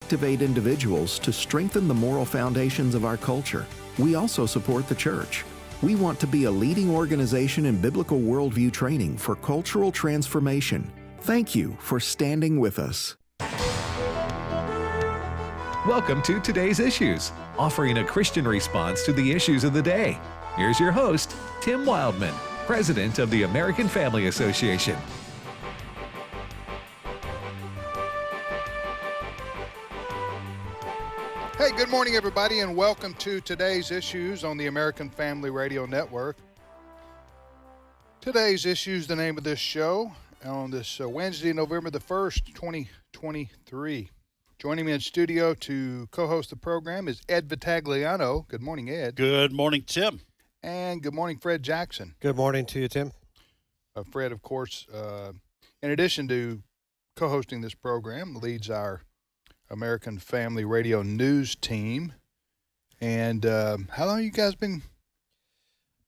Activate individuals to strengthen the moral foundations of our culture. We also support the church. We want to be a leading organization in biblical worldview training for cultural transformation. Thank you for standing with us. Welcome to Today's Issues, offering a Christian response to the issues of the day. Here's your host, Tim Wildman, President of the American Family Association. Hey, good morning, everybody, and welcome to Today's Issues on the American Family Radio Network. Today's Issues, the name of this show, on this Wednesday, November the 1st, 2023. Joining me in studio to co-host the program is Ed Vitagliano. Good morning, Ed. Good morning, Tim. And good morning, Fred Jackson. Good morning to you, Tim. Fred, of course, in addition to co-hosting this program, leads our American Family Radio News team. And how long you guys been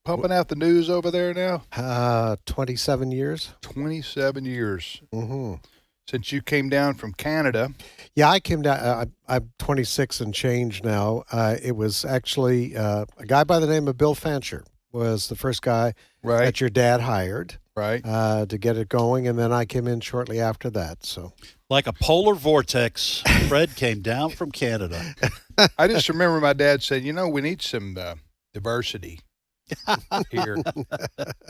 pumping out the news over there now? 27 years. 27 years. Mm-hmm. Since you came down from Canada. Yeah, I came down. I'm 26 and change now. It was actually a guy by the name of Bill Fancher was the first guy that your dad hired. Right. To get it going, and then I came in shortly after that. So, like a polar vortex, Fred came down from Canada. I just remember my dad said, "You know, we need some diversity here,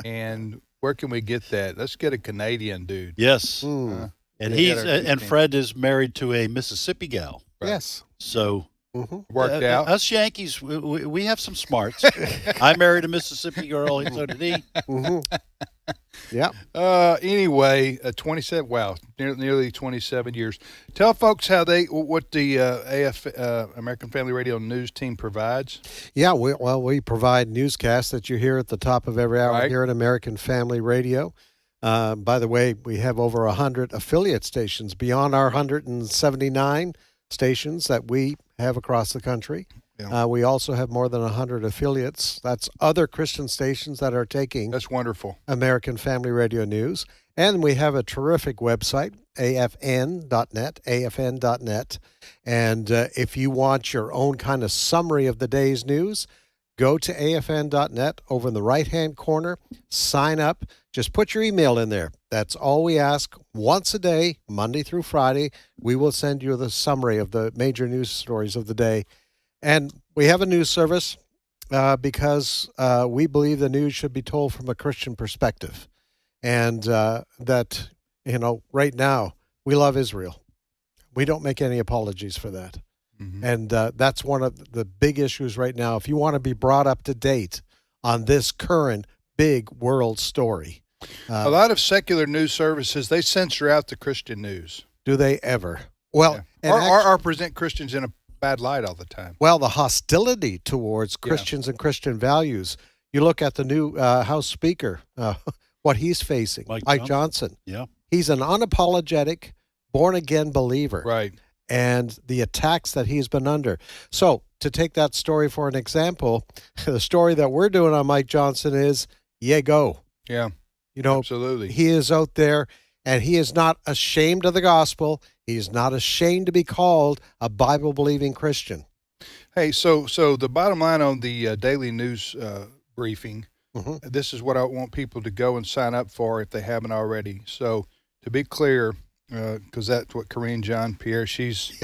and where can we get that? Let's get a Canadian dude." Yes, and Fred is married to a Mississippi gal. Right. Yes, so worked out. Us Yankees, we have some smarts. I married a Mississippi girl, and so did he. Mm-hmm. Yeah. Anyway, 27. Wow, nearly 27 years. Tell folks what the American Family Radio News team provides. Yeah. We provide newscasts that you hear at the top of every hour here at American Family Radio. By the way, we have over 100 affiliate stations beyond our 179 stations that we have across the country. Yeah. We also have more than 100 affiliates. That's other Christian stations that are taking That's wonderful. American Family Radio News. And we have a terrific website, afn.net. And if you want your own kind of summary of the day's news, go to afn.net over in the right-hand corner, sign up, just put your email in there. That's all we ask. Once a day, Monday through Friday, we will send you the summary of the major news stories of the day. And we have a news service because we believe the news should be told from a Christian perspective. And that, right now, we love Israel. We don't make any apologies for that. Mm-hmm. And that's one of the big issues right now. If you want to be brought up to date on this current big world story. A lot of secular news services, they censor out the Christian news. Do they ever? Well, or present Christians in a bad light all the time. Well, the hostility towards Christians and Christian values. You look at the new House Speaker, what he's facing, Mike Johnson. Yeah. He's an unapologetic, born-again believer. Right. And the attacks that he's been under. So, to take that story for an example, the story that we're doing on Mike Johnson is, go. Yeah, absolutely. He is out there, and he is not ashamed of the gospel. He's not ashamed to be called a Bible-believing Christian. Hey, so the bottom line on the daily news briefing, this is what I want people to go and sign up for if they haven't already. So, to be clear, because that's what Corinne Jean-Pierre, she's...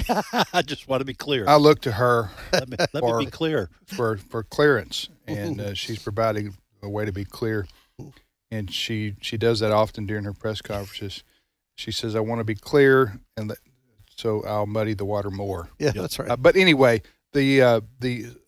I just want to be clear. I look to her let me be clear. For clearance, and she's providing a way to be clear. And she does that often during her press conferences. She says, I want to be clear, and so I'll muddy the water more. Yeah, that's right. But anyway, the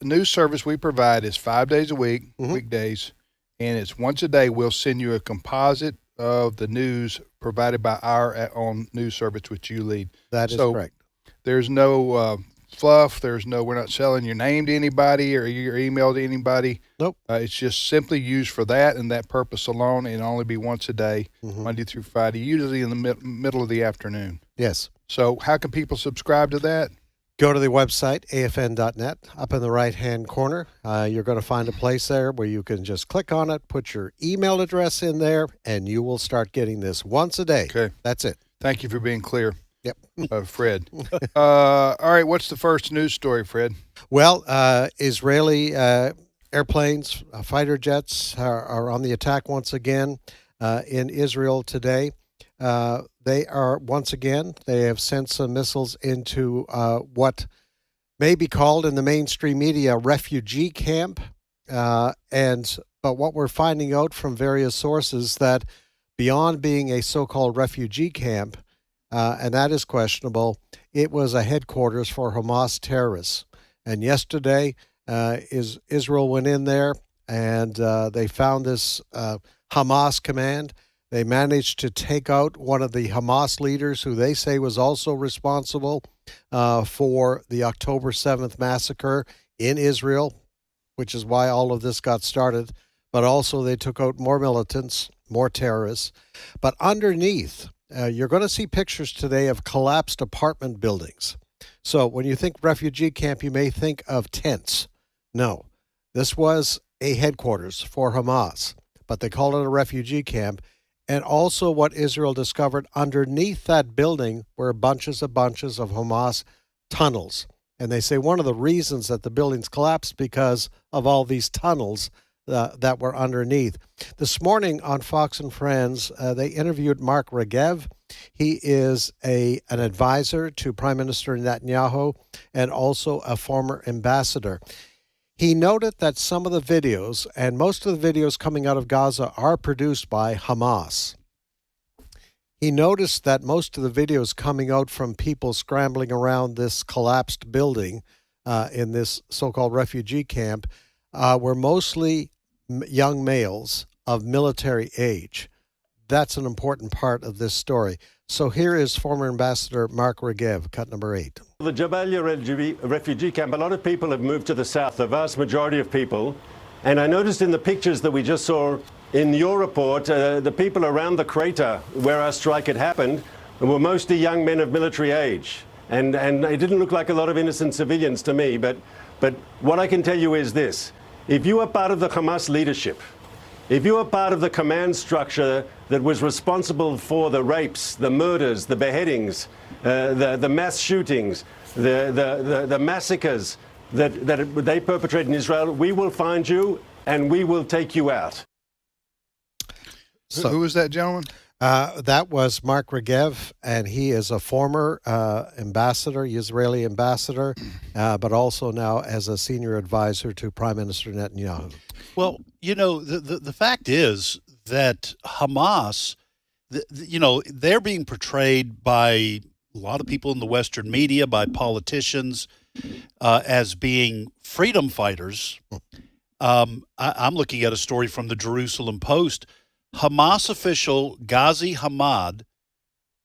news service we provide is 5 days a week, weekdays, and it's once a day. We'll send you a composite of the news provided by our own news service, which you lead. That is correct. There's no fluff. We're not selling your name to anybody or your email to anybody. Nope. It's just simply used for that and that purpose alone, and only be once a day, Monday through Friday, usually in the middle of the afternoon. Yes. So how can people subscribe to that? Go to the website, afn.net. Up in the right-hand corner, you're going to find a place there where you can just click on it, put your email address in there, and you will start getting this once a day. Okay. That's it. Thank you for being clear. Yep. Fred. All right, what's the first news story, Fred? Well, Israeli airplanes, fighter jets are on the attack once again in Israel today. They have sent some missiles into what may be called in the mainstream media a refugee camp. But what we're finding out from various sources that beyond being a so-called refugee camp, and that is questionable, it was a headquarters for Hamas terrorists. And yesterday, Israel went in there and they found this Hamas command. They managed to take out one of the Hamas leaders who they say was also responsible for the October 7th massacre in Israel, which is why all of this got started. But also they took out more militants, more terrorists. But underneath, you're going to see pictures today of collapsed apartment buildings. So when you think refugee camp, you may think of tents. No, this was a headquarters for Hamas, but they call it a refugee camp. And also what Israel discovered underneath that building were bunches of Hamas tunnels. And they say one of the reasons that the buildings collapsed because of all these tunnels that were underneath. This morning on Fox and Friends, they interviewed Mark Regev. He is an advisor to Prime Minister Netanyahu and also a former ambassador. He noted that some of the videos, and most of the videos coming out of Gaza, are produced by Hamas. He noticed that most of the videos coming out from people scrambling around this collapsed building in this so-called refugee camp were mostly young males of military age. That's an important part of this story. So here is former Ambassador Mark Regev, cut number 8. The Jabalia refugee camp, a lot of people have moved to the south, the vast majority of people. And I noticed in the pictures that we just saw in your report, the people around the crater where our strike had happened were mostly young men of military age. And it didn't look like a lot of innocent civilians to me. But what I can tell you is this. If you are part of the Hamas leadership, if you are part of the command structure that was responsible for the rapes, the murders, the beheadings, the mass shootings, the massacres that they perpetrate in Israel, we will find you and we will take you out. Who was that gentleman? That was Mark Regev, and he is a former ambassador, Israeli ambassador, but also now as a senior advisor to Prime Minister Netanyahu. Well, you know, the fact is that Hamas, they're being portrayed by a lot of people in the Western media, by politicians, as being freedom fighters. I'm looking at a story from the Jerusalem Post. Hamas official Ghazi Hamad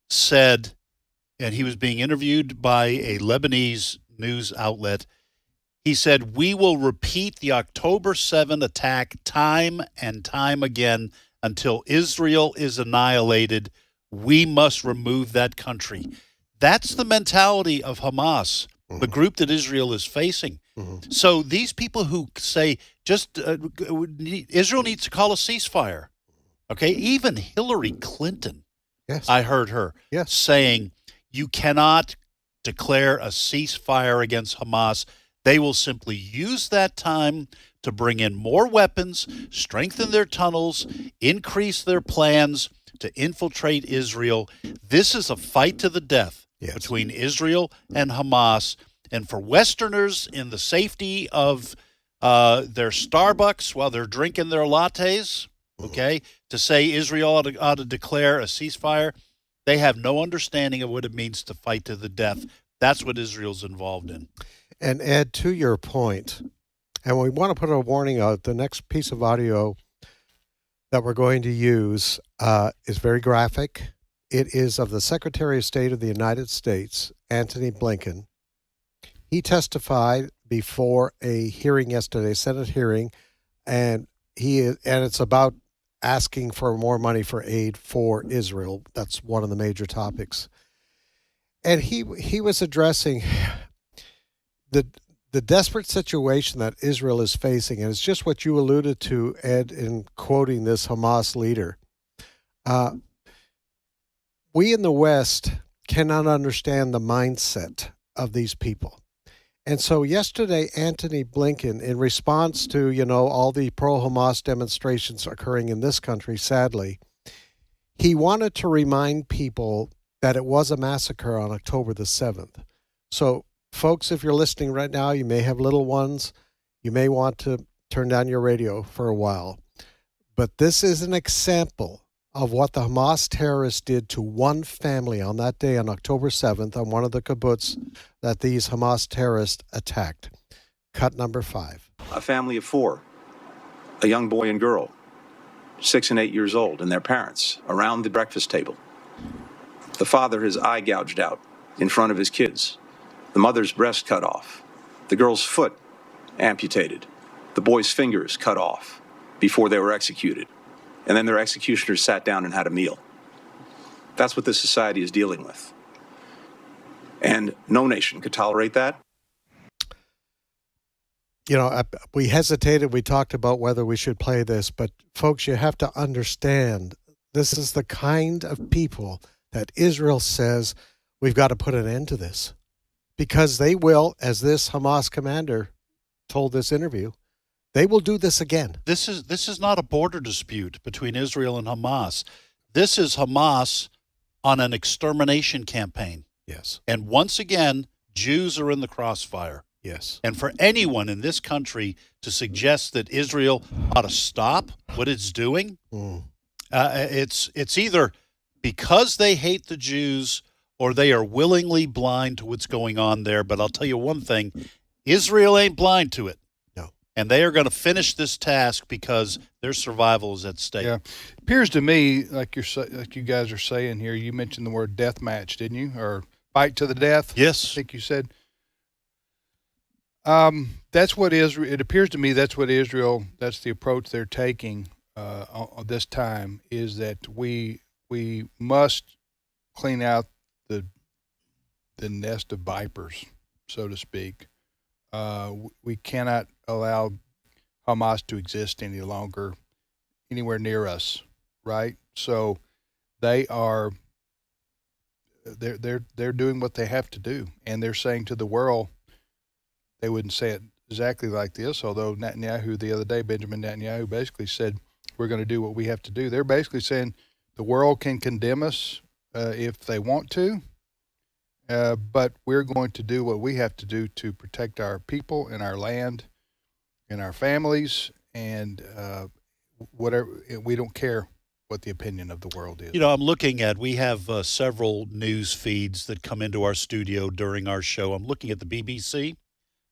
said, and he was being interviewed by a Lebanese news outlet, he said, "We will repeat the October 7 attack time and time again until Israel is annihilated. We must remove that country." That's the mentality of Hamas, the group that Israel is facing. Mm-hmm. So these people who say Israel needs to call a ceasefire. Okay, even Hillary Clinton, yes, I heard her saying, you cannot declare a ceasefire against Hamas. They will simply use that time to bring in more weapons, strengthen their tunnels, increase their plans to infiltrate Israel. This is a fight to the death between Israel and Hamas. And for Westerners in the safety of their Starbucks while they're drinking their lattes, okay, to say Israel ought to declare a ceasefire, they have no understanding of what it means to fight to the death. That's what Israel's involved in. And Ed, to your point, and we want to put a warning out, the next piece of audio that we're going to use is very graphic. It is of the Secretary of State of the United States, Antony Blinken. He testified before a hearing yesterday, Senate hearing, and it's about asking for more money for aid for Israel. That's one of the major topics. And he was addressing the desperate situation that Israel is facing, and it's just what you alluded to, Ed, in quoting this Hamas leader. We in the West cannot understand the mindset of these people. And so yesterday, Antony Blinken, in response to, all the pro-Hamas demonstrations occurring in this country, sadly, he wanted to remind people that it was a massacre on October the 7th. So, folks, if you're listening right now, you may have little ones. You may want to turn down your radio for a while. But this is an example of what the Hamas terrorists did to one family on that day on October 7th on one of the kibbutz that these Hamas terrorists attacked. Cut number 5. A family of 4, a young boy and girl, 6 and 8 years old, and their parents around the breakfast table. The father, his eye gouged out in front of his kids. The mother's breast cut off. The girl's foot amputated. The boy's fingers cut off before they were executed. And then their executioners sat down and had a meal. That's what this society is dealing with. And no nation could tolerate that. We hesitated. We talked about whether we should play this, but folks, you have to understand this is the kind of people that Israel says we've got to put an end to this, because they will, as this Hamas commander told this interview, they will do this again. This is not a border dispute between Israel and Hamas. This is Hamas on an extermination campaign. Yes. And once again, Jews are in the crossfire. Yes. And for anyone in this country to suggest that Israel ought to stop what it's doing, it's either because they hate the Jews or they are willingly blind to what's going on there. But I'll tell you one thing, Israel ain't blind to it. And they are going to finish this task because their survival is at stake. Yeah, appears to me like you guys are saying here. You mentioned the word death match, didn't you, or fight to the death? Yes, I think you said. That's what Israel. It appears to me that's what Israel. That's the approach they're taking this time. Is that we must clean out the nest of vipers, so to speak. We cannot allow Hamas to exist any longer anywhere near us, right? So they're doing what they have to do, and they're saying to the world, they wouldn't say it exactly like this, although Netanyahu the other day, Benjamin Netanyahu, basically said we're going to do what we have to do. They're basically saying the world can condemn us if they want to. But we're going to do what we have to do to protect our people and our land and our families, and whatever. We don't care what the opinion of the world is. I'm looking at, we have several news feeds that come into our studio during our show. I'm looking at the BBC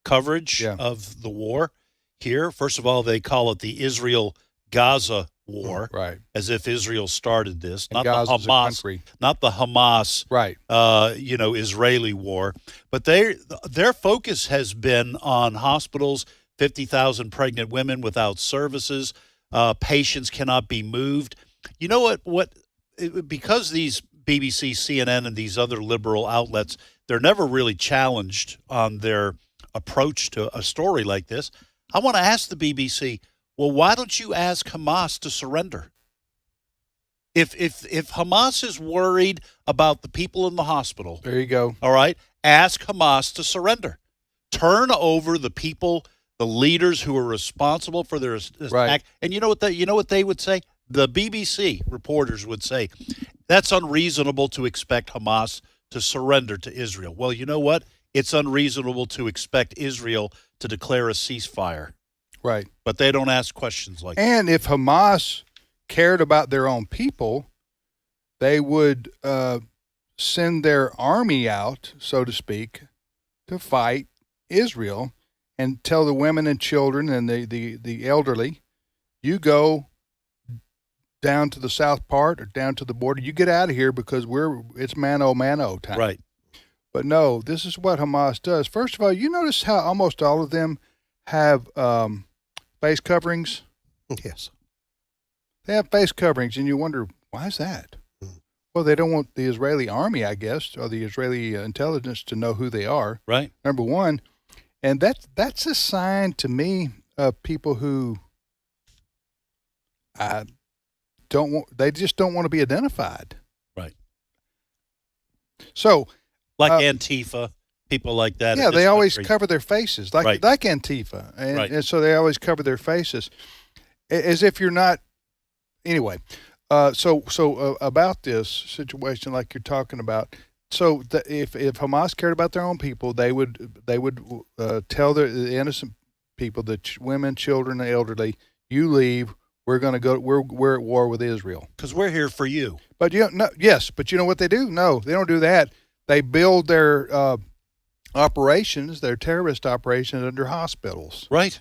coverage of the war here. First of all, they call it the Israel-Gaza war, right? As if Israel started this, and not Gaza's the Hamas, not the Hamas, right? Israeli war. But their focus has been on hospitals, 50,000 pregnant women without services, patients cannot be moved. You know what? Because these BBC, CNN, and these other liberal outlets, they're never really challenged on their approach to a story like this. I want to ask the BBC, well, why don't you ask Hamas to surrender? If Hamas is worried about the people in the hospital, there you go. All right, ask Hamas to surrender. Turn over the people, the leaders who are responsible for their attack. Right. And you know what they would say? The BBC reporters would say, that's unreasonable to expect Hamas to surrender to Israel. Well, you know what? It's unreasonable to expect Israel to declare a ceasefire. Right. But they don't ask questions like that. And if Hamas cared about their own people, they would send their army out, so to speak, to fight Israel and tell the women and children and the elderly, you go down to the south part or down to the border. You get out of here because it's mano time. Right. But no, this is what Hamas does. First of all, you notice how almost all of them have face coverings? Yes. They have face coverings, and you wonder, why is that? Well, they don't want the Israeli army, I guess, or the Israeli intelligence to know who they are. Right. Number one. And that's a sign to me of people who they just don't want to be identified. Right. So, Like Antifa, people like that. yeah, in they this always country. cover their faces, like Right. like Antifa, and, Right. and so they always cover their faces, as if you're not. Anyway, so about this situation, like you're talking about, so if Hamas cared about their own people, they would tell the innocent people, the women, children, the elderly, you leave. We're going to go. We're at war with Israel. Because we're here for you. But but you know what they do? No, they don't do that. They build their operations, their terrorist operations, under hospitals, Right.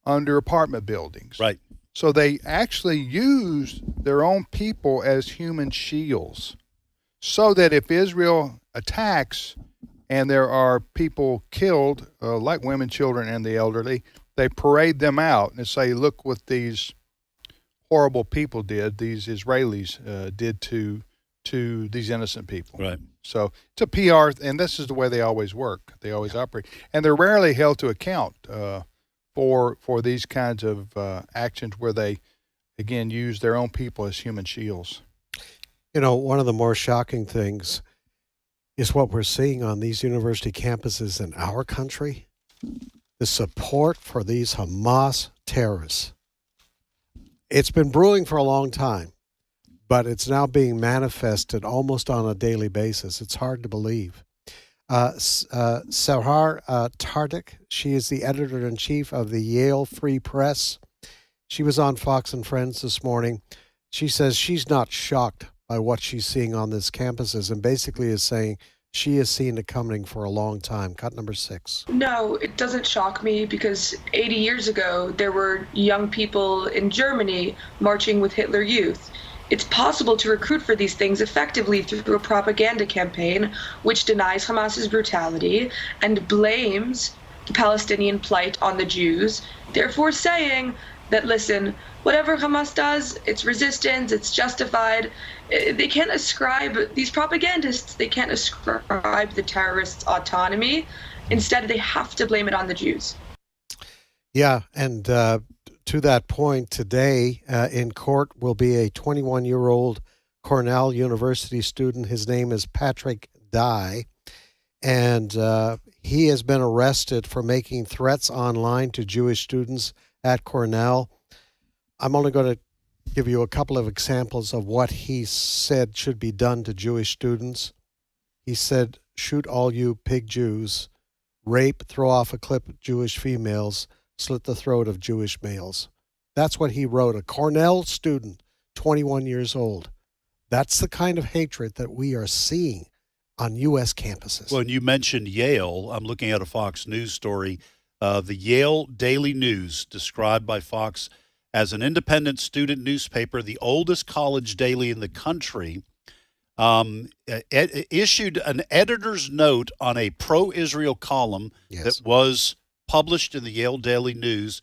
under apartment buildings. Right. So they actually use their own people as human shields, so that if Israel attacks and there are people killed, like women, children, and the elderly, they parade them out and say, look what these horrible people did, these Israelis did to these innocent people. Right. So it's a PR, and this is the way they always work. They always operate. And they're rarely held to account for these kinds of actions where they, again, use their own people as human shields. You know, one of the more shocking things is what we're seeing on these university campuses in our country, the support for these Hamas terrorists. It's been brewing for a long time, but it's now being manifested almost on a daily basis. It's hard to believe. Sahar Tardik, she is the editor-in-chief of the Yale Free Press. She was on Fox and Friends this morning. She says she's not shocked by what she's seeing on these campuses, and basically is saying she has seen it coming for a long time. Cut number 6. No, it doesn't shock me because 80 years ago, there were young people in Germany marching with Hitler Youth. It's possible to recruit for these things effectively through a propaganda campaign which denies Hamas's brutality and blames the Palestinian plight on the Jews, therefore saying that, listen, whatever Hamas does, it's resistance, it's justified. They can't ascribe, these propagandists, they can't ascribe the terrorists autonomy. Instead, they have to blame it on the Jews. Yeah, and to that point, today in court will be a 21-year-old Cornell University student. His name is Patrick Dye, and he has been arrested for making threats online to Jewish students at Cornell. I'm only going to give you a couple of examples of what he said should be done to Jewish students. He said, shoot all you pig Jews, rape, throw off a clip of Jewish females, slit the throat of Jewish males. That's what he wrote, a Cornell student, 21 years old. That's the kind of hatred that we are seeing on U.S. campuses. Well, and you mentioned Yale. I'm looking at a Fox News story. The Yale Daily News, described by Fox as an independent student newspaper, the oldest college daily in the country, issued an editor's note on a pro-Israel column that was published in the Yale Daily News,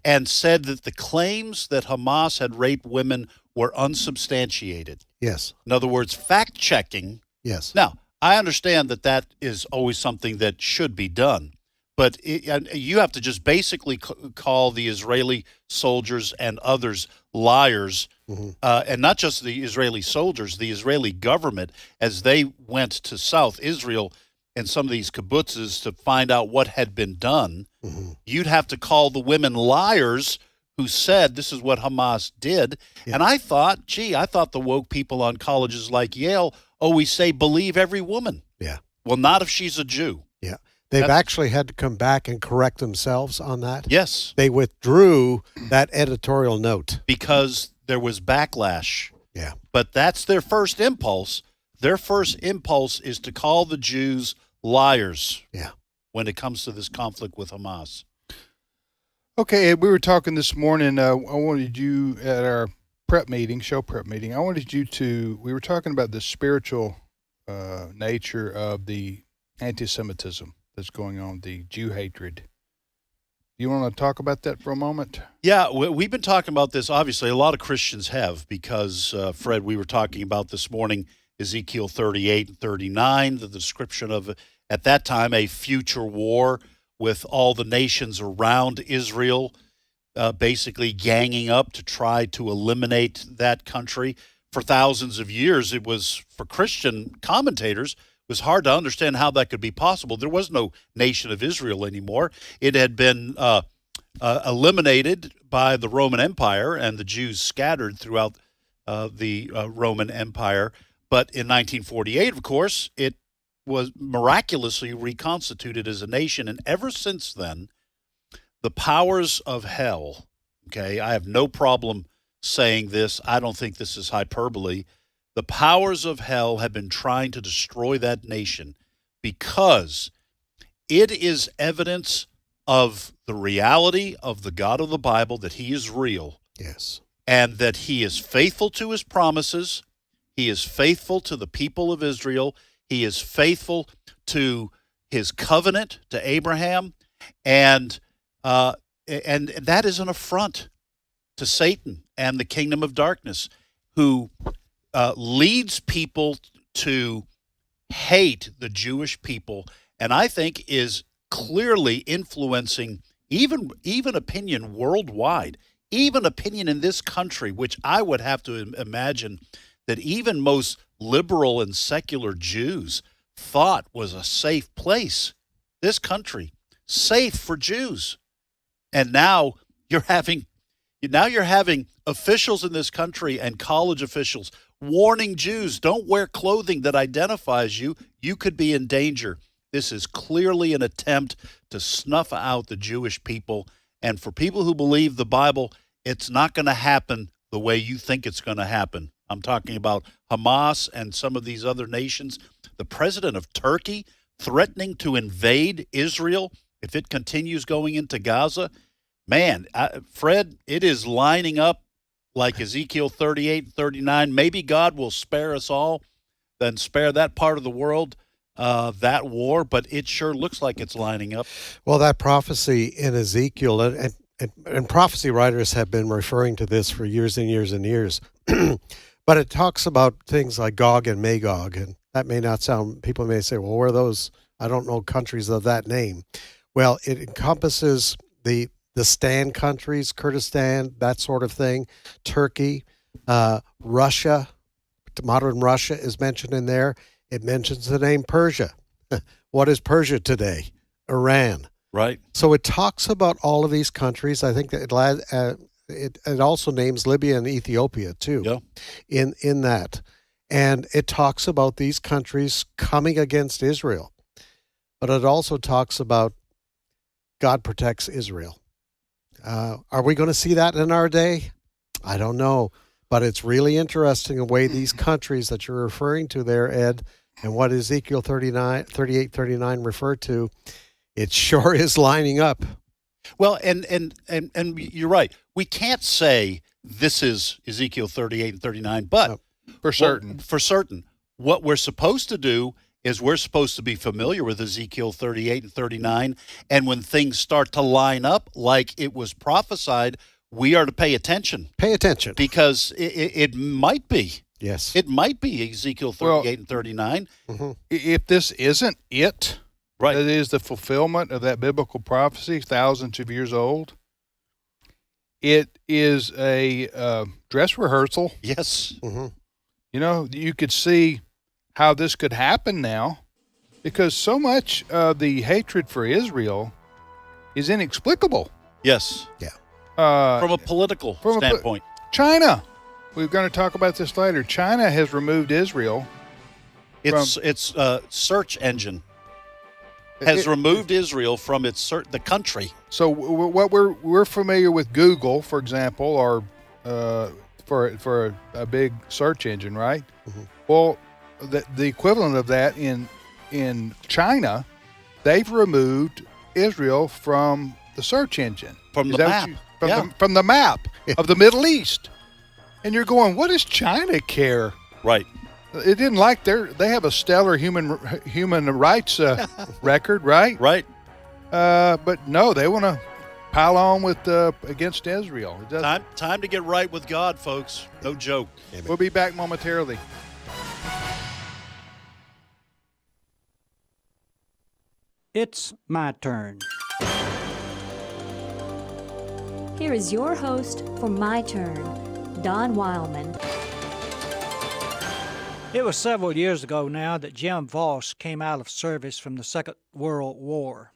and said that the claims that Hamas had raped women were unsubstantiated. Yes. In other words, fact-checking. Yes. Now, I understand that that is always something that should be done, but you have to just basically call the Israeli soldiers and others liars, and not just the Israeli soldiers, the Israeli government, as they went to South Israel and some of these kibbutzes to find out what had been done. You'd have to call the women liars who said this is what Hamas did. Yeah. And I thought the woke people on colleges like Yale always say, believe every woman. Yeah. Well, not if she's a Jew. Yeah. They've actually had to come back and correct themselves on that. Yes. They withdrew that editorial note. Because there was backlash. Yeah. But that's their first impulse. Their first impulse is to call the Jews liars. Yeah. When it comes to this conflict with Hamas. Okay, we were talking this morning. I wanted you at our show prep meeting. I wanted you to. We were talking about the spiritual nature of the anti-Semitism that's going on, the Jew hatred. You want to talk about that for a moment? Yeah, we've been talking about this. Obviously, a lot of Christians have, because Fred, we were talking about this morning Ezekiel 38 and 39, the description of, at that time, a future war with all the nations around Israel basically ganging up to try to eliminate that country. for thousands of years, it was, for Christian commentators, it was hard to understand how that could be possible. There was no nation of Israel anymore. It had been eliminated by the Roman Empire, and the Jews scattered throughout the Roman Empire. But in 1948, of course, it was miraculously reconstituted as a nation. And ever since then, the powers of hell, okay, I have no problem saying this. I don't think this is hyperbole. The powers of hell have been trying to destroy that nation because it is evidence of the reality of the God of the Bible, that he is real. Yes. And that he is faithful to his promises. He is faithful to the people of Israel. He is faithful to his covenant to Abraham. And that is an affront to Satan and the kingdom of darkness, who leads people to hate the Jewish people, and I think is clearly influencing even opinion worldwide, even opinion in this country, which I would have to imagine that even most liberal and secular Jews thought was a safe place. This country, safe for Jews. And now you're having officials in this country and college officials warning Jews, don't wear clothing that identifies you. You could be in danger. This is clearly an attempt to snuff out the Jewish people. And for people who believe the Bible, it's not going to happen the way you think it's going to happen. I'm talking about Hamas and some of these other nations. The president of Turkey threatening to invade Israel if it continues going into Gaza. Man, Fred, it is lining up like Ezekiel 38 and 39. Maybe God will spare us all, then spare that part of the world, that war, but it sure looks like it's lining up. Well, that prophecy in Ezekiel, and prophecy writers have been referring to this for years and years and years, but it talks about things like Gog and Magog, and that may not sound, people may say, well, where are those? I don't know countries of that name. Well, it encompasses the Stan countries, Kurdistan, that sort of thing, Turkey, Russia, modern Russia is mentioned in there. It mentions the name Persia. What is Persia today? Iran. Right. So it talks about all of these countries. I think that it also names Libya and Ethiopia too. Yeah. In that. And it talks about these countries coming against Israel. But it also talks about God protects Israel. Are we going to see that in our day? I don't know. But it's really interesting the way these countries that you're referring to there, Ed, and what Ezekiel 38, 39 refer to, it sure is lining up. Well, and you're right. We can't say this is Ezekiel 38 and 39, but for certain. For certain. What we're supposed to do is we're supposed to be familiar with Ezekiel 38 and 39, and when things start to line up like it was prophesied, we are to pay attention. Pay attention. Because it might be. Yes. It might be Ezekiel 38 and 39. Mm-hmm. If this isn't it, right, that is the fulfillment of that biblical prophecy, thousands of years old, it is a dress rehearsal. Yes. Mm-hmm. You know, you could see how this could happen now, because so much of the hatred for Israel is inexplicable. Yes. Yeah. From a political standpoint. China. We're going to talk about this later. China has removed Israel. Its search engine has removed Israel from the country. So what we're familiar with Google, for example, or for a big search engine, right? Mm-hmm. Well, the equivalent of that in China, they've removed Israel from the search engine. From the map. From the map of the Middle East. And you're going, what does China care? Right. It didn't like they have a stellar human rights record, right? Right. But no, they want to pile on with against Israel. Time to get right with God, folks. No joke. Amen. We'll be back momentarily. It's my turn. Here is your host for My Turn, Don Wildman. It was several years ago now that Jim Voss came out of service from the Second World War.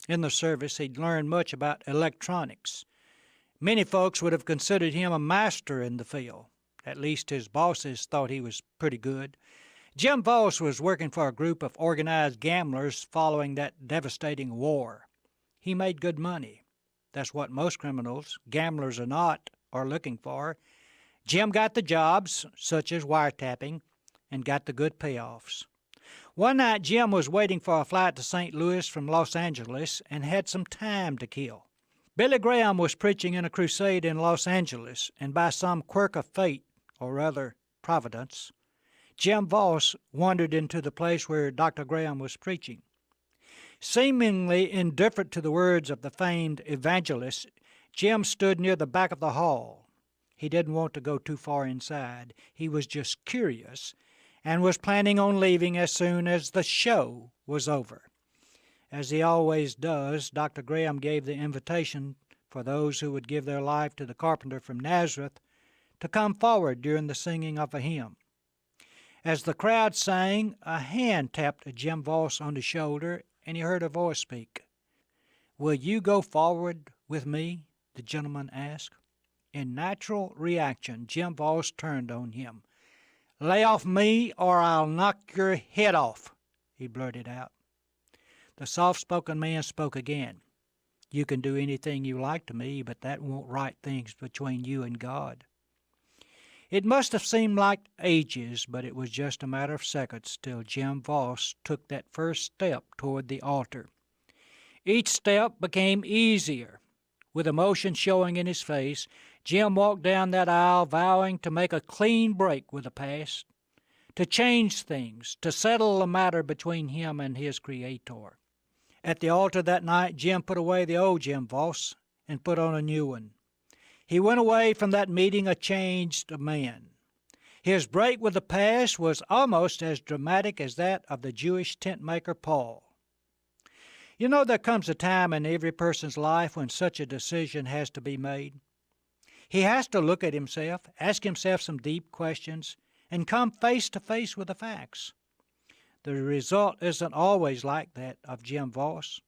In the service, he'd learned much about electronics. Many folks would have considered him a master in the field. At least his bosses thought he was pretty good. Jim Voss was working for a group of organized gamblers following that devastating war. He made good money. That's what most criminals, gamblers or not, are looking for. Jim got the jobs, such as wiretapping, and got the good payoffs. One night, Jim was waiting for a flight to St. Louis from Los Angeles and had some time to kill. Billy Graham was preaching in a crusade in Los Angeles, and by some quirk of fate, or rather providence, Jim Voss wandered into the place where Dr. Graham was preaching. Seemingly indifferent to the words of the famed evangelist, Jim stood near the back of the hall. He didn't want to go too far inside. He was just curious and was planning on leaving as soon as the show was over. As he always does, Dr. Graham gave the invitation for those who would give their life to the carpenter from Nazareth to come forward during the singing of a hymn. As the crowd sang, a hand tapped Jim Voss on the shoulder, and he heard a voice speak. "Will you go forward with me?" the gentleman asked. In natural reaction, Jim Voss turned on him. "Lay off me, or I'll knock your head off," he blurted out. The soft-spoken man spoke again. "You can do anything you like to me, but that won't right things between you and God." It must have seemed like ages, but it was just a matter of seconds till Jim Voss took that first step toward the altar. Each step became easier. With emotion showing in his face, Jim walked down that aisle vowing to make a clean break with the past, to change things, to settle the matter between him and his Creator. At the altar that night, Jim put away the old Jim Voss and put on a new one. He went away from that meeting a changed man. His break with the past was almost as dramatic as that of the Jewish tent maker Paul. You know, there comes a time in every person's life when such a decision has to be made. He has to look at himself, ask himself some deep questions, and come face to face with the facts. The result isn't always like that of Jim Voss.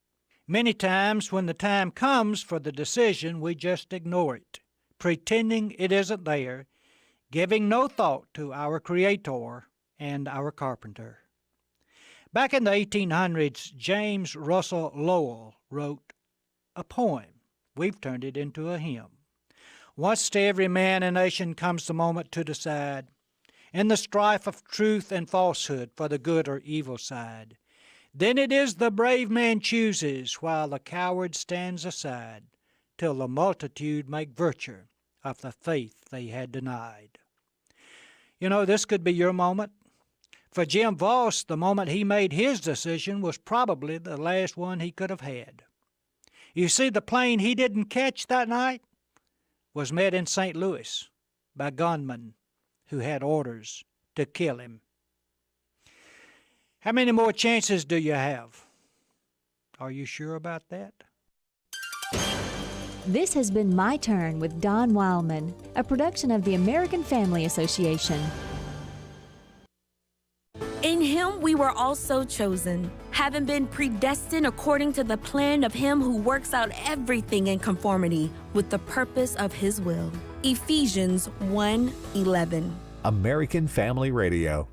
Many times when the time comes for the decision, we just ignore it, pretending it isn't there, giving no thought to our Creator and our Carpenter. Back in the 1800s, James Russell Lowell wrote a poem. We've turned it into a hymn. Once to every man and nation comes the moment to decide, in the strife of truth and falsehood for the good or evil side. Then it is the brave man chooses, while the coward stands aside, till the multitude make virtue of the faith they had denied. You know, this could be your moment. For Jim Voss, the moment he made his decision was probably the last one he could have had. You see, the plane he didn't catch that night was met in St. Louis by gunmen who had orders to kill him. How many more chances do you have? Are you sure about that? This has been My Turn with Don Wildman, a production of the American Family Association. In Him we were also chosen, having been predestined according to the plan of Him who works out everything in conformity with the purpose of His will. Ephesians 1:11. American Family Radio.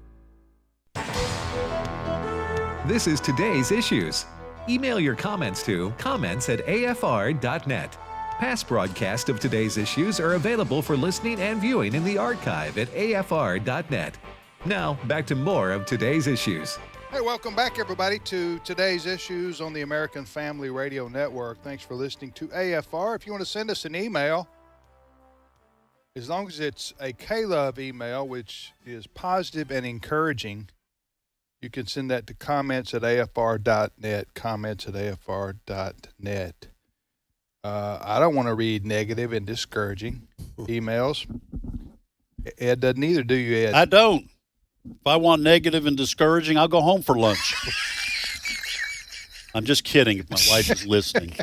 This is today's issues. Email your comments to comments@afr.net. Past broadcasts of today's issues are available for listening and viewing in the archive at afr.net. Now, back to more of today's issues. Hey, welcome back, everybody, to today's issues on the American Family Radio Network. Thanks for listening to AFR. If you want to send us an email, as long as it's a K-Love email, which is positive and encouraging, you can send that to comments@afr.net, comments@afr.net. I don't want to read negative and discouraging emails. Ed doesn't either, do you, Ed? I don't. If I want negative and discouraging, I'll go home for lunch. I'm just kidding if my wife is listening.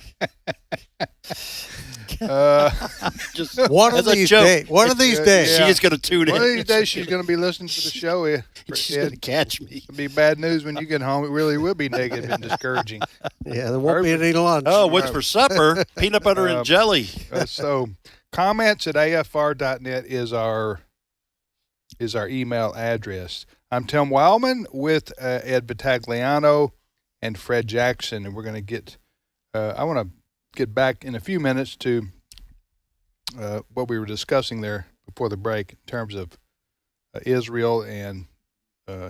Just One of as a these joke. days. One of these days. Yeah. She's going to tune in. One of these days she's going to be listening to the show. She's going to catch me. It'll be bad news when you get home. It really will be negative and discouraging. Yeah, there won't be any lunch. Oh, what's for supper? Peanut butter and jelly. So comments at afr.net is our email address. I'm Tim Wildman with Ed Battagliano and Fred Jackson, and we're going to get I want to get back in a few minutes to what we were discussing there before the break in terms of Israel and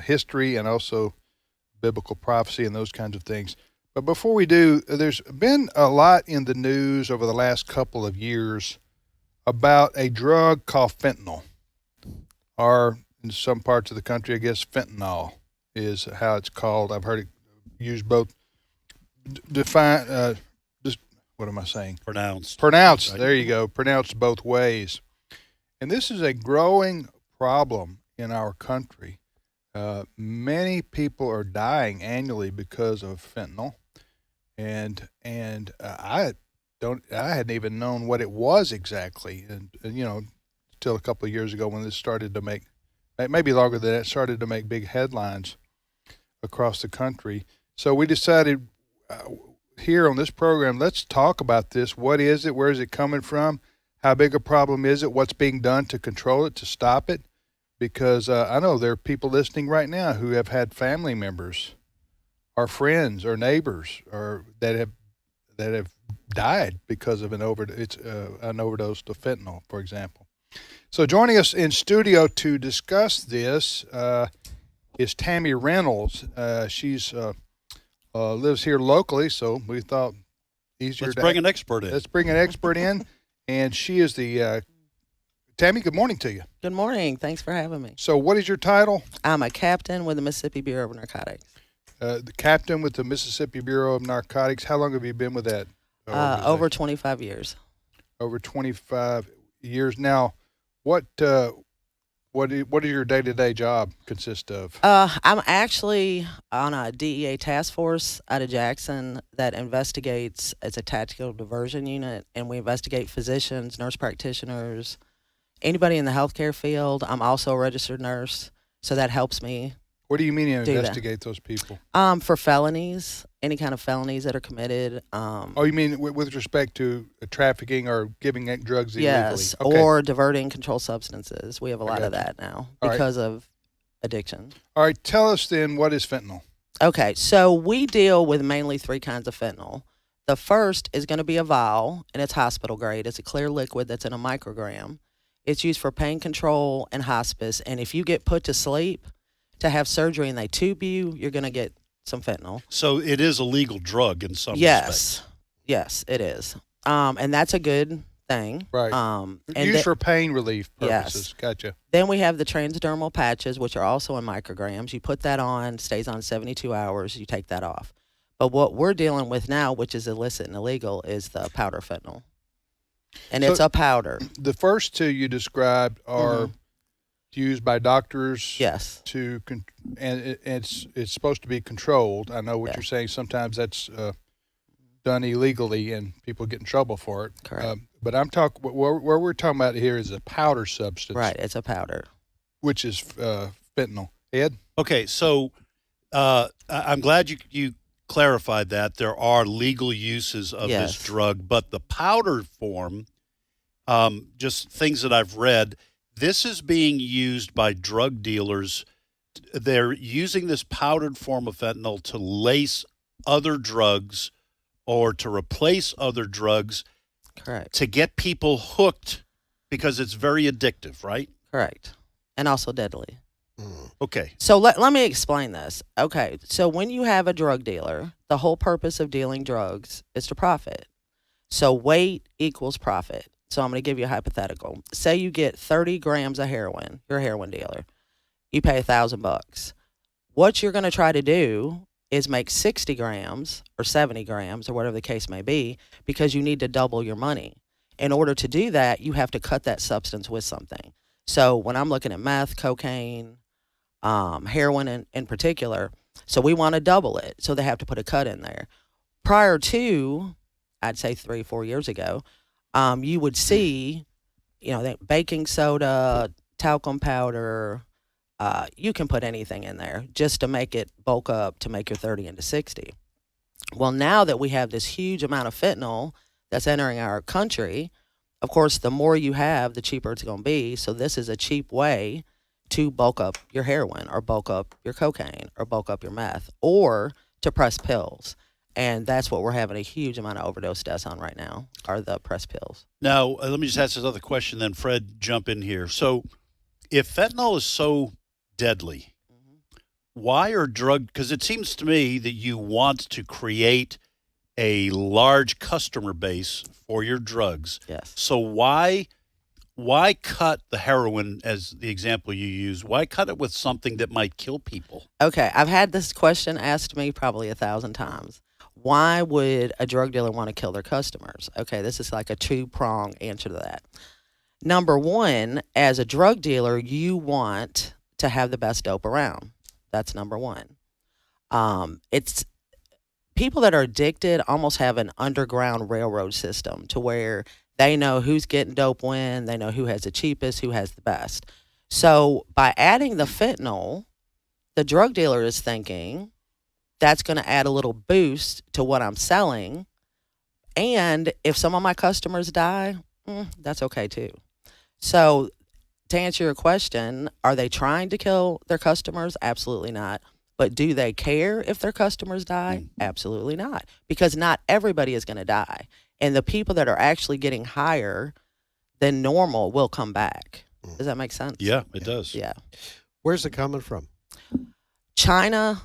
history and also biblical prophecy and those kinds of things. But before we do, there's been a lot in the news over the last couple of years about a drug called fentanyl, or in some parts of the country, I guess fentanyl is how it's called. I've heard it used both. Define. Just what am I saying? Pronounced. Pronounced. Right. There you go. Pronounced both ways. And this is a growing problem in our country. Many people are dying annually because of fentanyl, and I hadn't even known what it was exactly, and until a couple of years ago when this started to make, maybe longer than that, started to make big headlines across the country. So we decided here on this program, let's talk about this. What is it? Where is it coming from? How big a problem is it? What's being done to control it, to stop it? Because I know there are people listening right now who have had family members or friends or neighbors or that have died because of an overdose of fentanyl, for example. So joining us in studio to discuss this is Tammy Reynolds. She's lives here locally, so we thought easier Let's to bring an expert in. Let's bring an expert in, and she is the Tammy. Good morning to you. Good morning. Thanks for having me. So, what is your title? I'm a captain with the Mississippi Bureau of Narcotics. The captain with the Mississippi Bureau of Narcotics. How long have you been with that? Over 25 years. Over 25 years. Now, what does your day-to-day job consist of? I'm actually on a DEA task force out of Jackson that investigates. It's a tactical diversion unit, and we investigate physicians, nurse practitioners, anybody in the healthcare field. I'm also a registered nurse, so that helps me. What do you mean you investigate those people? For felonies, any kind of felonies that are committed. You mean with respect to trafficking or giving drugs illegally? Yes, okay. Or diverting controlled substances. We have a lot of that now because of addiction. All right, tell us then, what is fentanyl? Okay, so we deal with mainly three kinds of fentanyl. The first is going to be a vial, and it's hospital grade. It's a clear liquid that's in a microgram. It's used for pain control and hospice, and if you get put to sleep to have surgery and they tube you, you're going to get some fentanyl. So it is a legal drug in some respects. respects. Yes, it is. And that's a good thing. Right. And used for pain relief purposes. Yes. Gotcha. Then we have the transdermal patches, which are also in micrograms. You put that on, stays on 72 hours, you take that off. But what we're dealing with now, which is illicit and illegal, is the powder fentanyl. And it's a powder. The first two you described are used by doctors. Yes. And it's supposed to be controlled. I know what you're saying. Sometimes that's done illegally and people get in trouble for it. Correct. But I'm talking where we're talking about here is a powder substance. Right. It's a powder. Which is fentanyl. Ed? Okay, so I'm glad you clarified that. There are legal uses of this drug, but the powdered form, just things that I've read, this is being used by drug dealers. They're using this powdered form of fentanyl to lace other drugs or to replace other drugs. Correct. To get people hooked because it's very addictive, right? Correct. And also deadly. Okay. So let me explain this. Okay. So when you have a drug dealer, the whole purpose of dealing drugs is to profit. So weight equals profit. So I'm going to give you a hypothetical. Say you get 30 grams of heroin. You're a heroin dealer. You pay $1,000. What you're going to try to do is make 60 grams or 70 grams or whatever the case may be, because you need to double your money. In order to do that, you have to cut that substance with something. So when I'm looking at meth, cocaine, heroin in particular, so we want to double it. So they have to put a cut in there. Prior to, I'd say 3-4 years ago, you would see, that baking soda, talcum powder, you can put anything in there just to make it bulk up to make your 30 into 60. Well, now that we have this huge amount of fentanyl that's entering our country, of course, the more you have, the cheaper it's going to be. So this is a cheap way to bulk up your heroin or bulk up your cocaine or bulk up your meth or to press pills. And that's what we're having a huge amount of overdose deaths on right now, are the press pills. Now, let me just ask this other question, then Fred, jump in here. So if fentanyl is so deadly, why are because it seems to me that you want to create a large customer base for your drugs. Yes. So why cut the heroin as the example you use? Why cut it with something that might kill people? Okay, I've had this question asked me probably 1,000 times. Why would a drug dealer want to kill their customers? Okay, this is like a two-prong answer to that. Number one, as a drug dealer, you want to have the best dope around. That's number one. It's people that are addicted almost have an underground railroad system to where they know who's getting dope when, they know who has the cheapest, who has the best. So by adding the fentanyl, the drug dealer is thinking that's going to add a little boost to what I'm selling. And if some of my customers die, that's okay too. So to answer your question, are they trying to kill their customers? Absolutely not. But do they care if their customers die? Absolutely not. Because not everybody is going to die. And the people that are actually getting higher than normal will come back. Does that make sense? Yeah, it does. Yeah. Where's it coming from? China.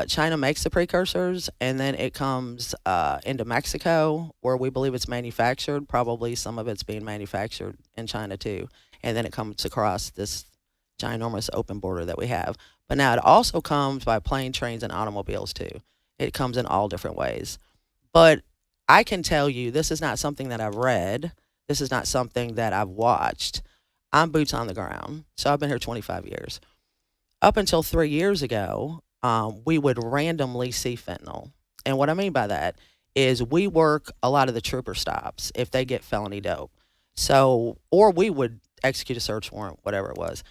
China makes the precursors, and then it comes into Mexico, where we believe it's manufactured. Probably some of it's being manufactured in China too. And then it comes across this ginormous open border that we have. But now it also comes by plane, trains, and automobiles too. It comes in all different ways. But I can tell you, this is not something that I've read. This is not something that I've watched. I'm boots on the ground. So I've been here 25 years. Up until 3 years ago, we would randomly see fentanyl. And what I mean by that is we work a lot of the trooper stops if they get felony dope. So, or we would execute a search warrant, whatever it was.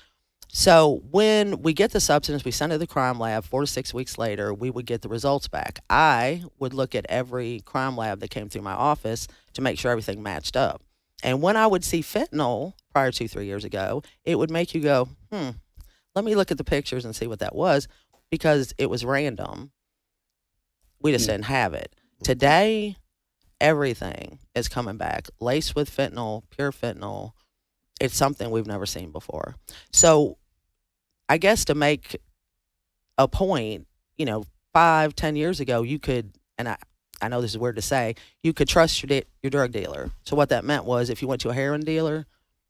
So when we get the substance, we send it to the crime lab. 4 to 6 weeks later, we would get the results back. I would look at every crime lab that came through my office to make sure everything matched up. And when I would see fentanyl prior to 3 years ago, it would make you go, let me look at the pictures and see what that was, because it was random. We just didn't have it. Today, everything is coming back, laced with fentanyl, pure fentanyl. It's something we've never seen before. So I guess to make a point, 5-10 years ago, you could, and I know this is weird to say, you could trust your drug dealer. So what that meant was if you went to a heroin dealer,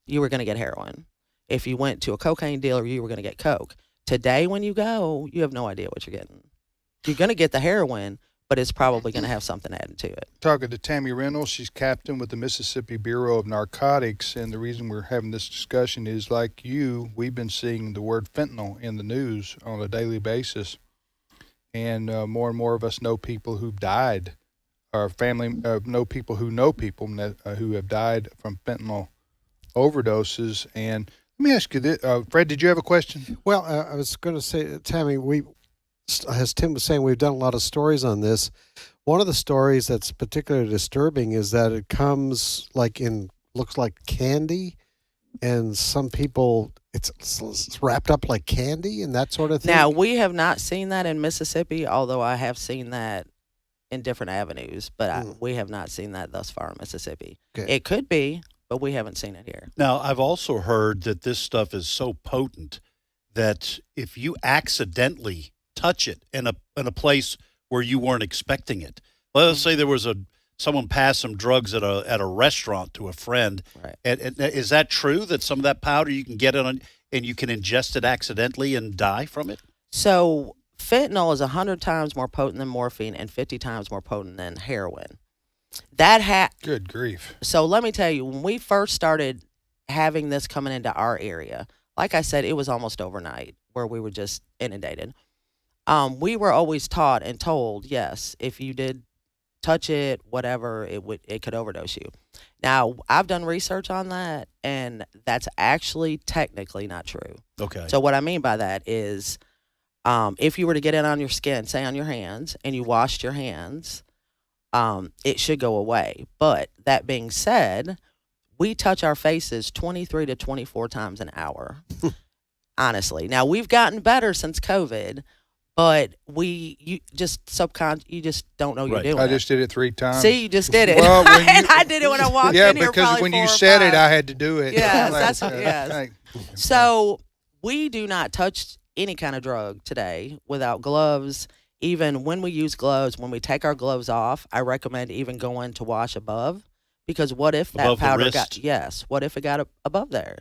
you were going to get heroin. If you went to a cocaine dealer, you were going to get coke. Today, when you go, you have no idea what you're getting. You're going to get the heroin, but it's probably going to have something added to it. Talking to Tammy Reynolds, she's captain with the Mississippi Bureau of Narcotics, and the reason we're having this discussion is, like you, we've been seeing the word fentanyl in the news on a daily basis, and more of us know people who've died. Our family know people who have died from fentanyl overdoses. And let me ask you this, Fred, did you have a question? Well, I was going to say, Tammy, as Tim was saying, we've done a lot of stories on this. One of the stories that's particularly disturbing is that it comes looks like candy, and some people, it's wrapped up like candy and that sort of thing. Now, we have not seen that in Mississippi, although I have seen that in different avenues, but we have not seen that thus far in Mississippi. Okay. It could be, but we haven't seen it here. Now, I've also heard that this stuff is so potent that if you accidentally touch it in a place where you weren't expecting it, let us say there was someone passed some drugs at a restaurant to a friend. Right. And is that true that some of that powder you can get it on and you can ingest it accidentally and die from it? So fentanyl is 100 times more potent than morphine and 50 times more potent than heroin. Good grief. So let me tell you, when we first started having this coming into our area, like I said, it was almost overnight where we were just inundated. We were always taught and told, yes, if you did touch it, whatever, it could overdose you. Now, I've done research on that, and that's actually technically not true. Okay. So what I mean by that is, if you were to get it on your skin, say on your hands, and you washed your hands, it should go away. But that being said, we touch our faces 23 to 24 times an hour. Honestly. Now, we've gotten better since COVID, but you just don't know you're doing it. I just did it 3 times. See, you just did it. Well, and I did it when I walked in here. because probably when 4 you or said 5. it, I had to do it. Yes, yes. Thank- So we do not touch any kind of drug today without gloves. Even when we use gloves, when we take our gloves off, I recommend even going to wash above, because what if that Above the powder wrist? what if it got above there?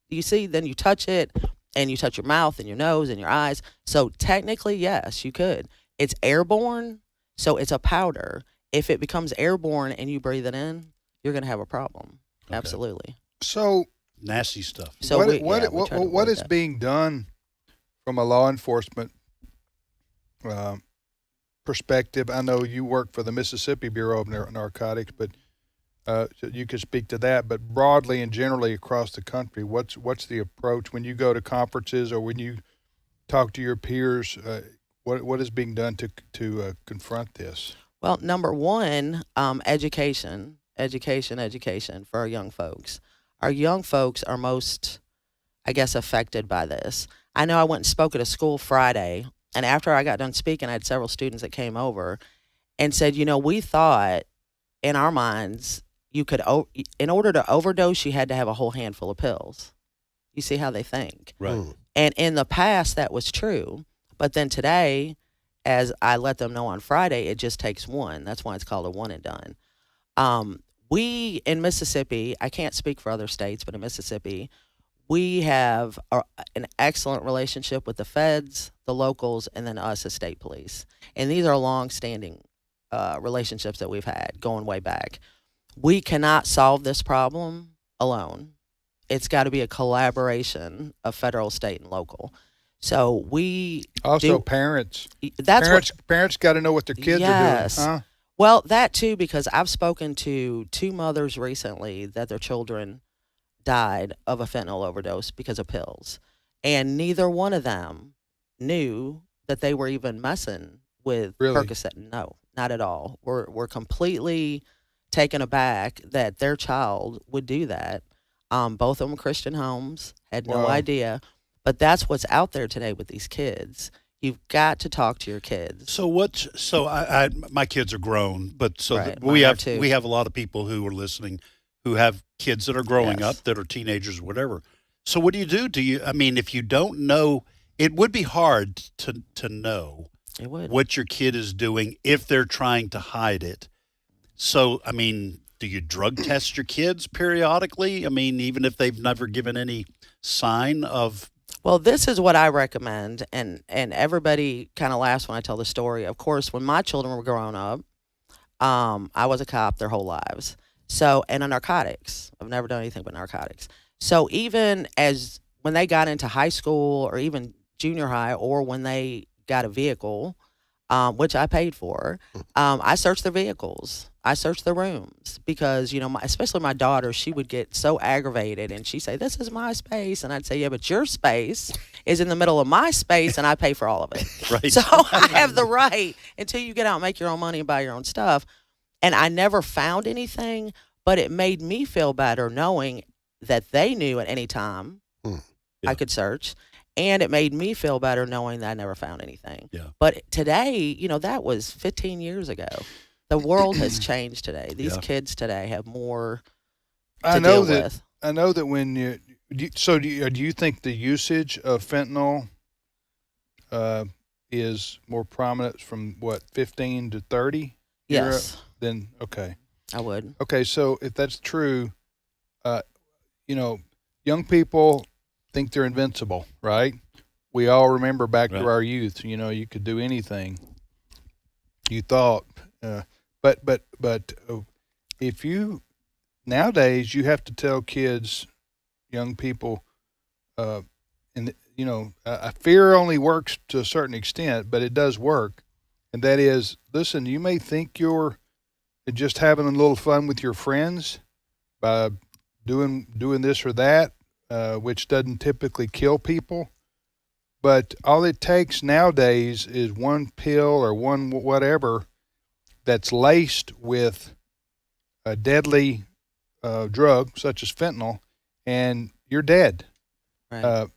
You see, then you touch it, and you touch your mouth and your nose and your eyes. So technically, yes, you could. It's airborne, so it's a powder. If it becomes airborne and you breathe it in, you're going to have a problem. Okay. Absolutely. So Nasty stuff. So what, we what, try to what avoid is that. being done from a law enforcement perspective? I know you work for the Mississippi Bureau of Narcotics, but you could speak to that. But broadly and generally across the country, what's the approach when you go to conferences or when you talk to your peers? What is being done to confront this? Well, number one, education for our young folks. Our young folks are most, I guess, affected by this. I know I went and spoke at a school Friday, and after I got done speaking, I had several students that came over and said, we thought in our minds you could, in order to overdose, you had to have a whole handful of pills. You see how they think. Right. And in the past, that was true. But then today, as I let them know on Friday, it just takes one. That's why it's called a one and done. We, in Mississippi, I can't speak for other states, but in Mississippi, we have an excellent relationship with the feds, the locals, and then us as state police. And these are long-standing relationships that we've had going way back. We cannot solve this problem alone. It's got to be a collaboration of federal, state, and local. So we also parents. That's parents got to know what their kids are doing. Huh? Well, that too, because I've spoken to 2 mothers recently that their children died of a fentanyl overdose because of pills, and neither one of them knew that they were even messing with Percocet. No, not at all. We're completely taken aback that their child would do that. Both of them Christian homes, had no idea. But that's what's out there today with these kids. You've got to talk to your kids. So I my kids are grown, but Right, we mine are too. have a lot of people who are listening who have kids that are growing Yes. up, that are teenagers, whatever. So what do you do? If you don't know, it would be hard to know It would. what your kid is doing if they're trying to hide it. So, do you drug test your kids periodically? Even if they've never given any sign of... Well, this is what I recommend, and everybody kind of laughs when I tell the story. Of course, when my children were growing up, I was a cop their whole lives. So, and on narcotics. I've never done anything but narcotics. So even as when they got into high school or even junior high, or when they got a vehicle, which I paid for, I searched their vehicles. I searched the rooms because, especially my daughter, she would get so aggravated and she'd say, "This is my space." And I'd say, "Yeah, but your space is in the middle of my space and I pay for all of it." Right. So I have the right until you get out and make your own money and buy your own stuff. And I never found anything, but it made me feel better knowing that they knew at any time I could search. And it made me feel better knowing that I never found anything. Yeah. But today, that was 15 years ago. The world has changed today. These kids today have more to deal with. I know that when do you think the usage of fentanyl is more prominent from 15 to 30? Yes. Then okay. I would. Okay, so if that's true, young people think they're invincible, right? We all remember back to our youth. You could do anything. You thought, but if you nowadays you have to tell kids, young people, fear only works to a certain extent, but it does work. and that is, listen, you may think you're just having a little fun with your friends by doing this or that, which doesn't typically kill people. But all it takes nowadays is one pill or one whatever that's laced with a deadly drug, such as fentanyl, and you're dead. Right.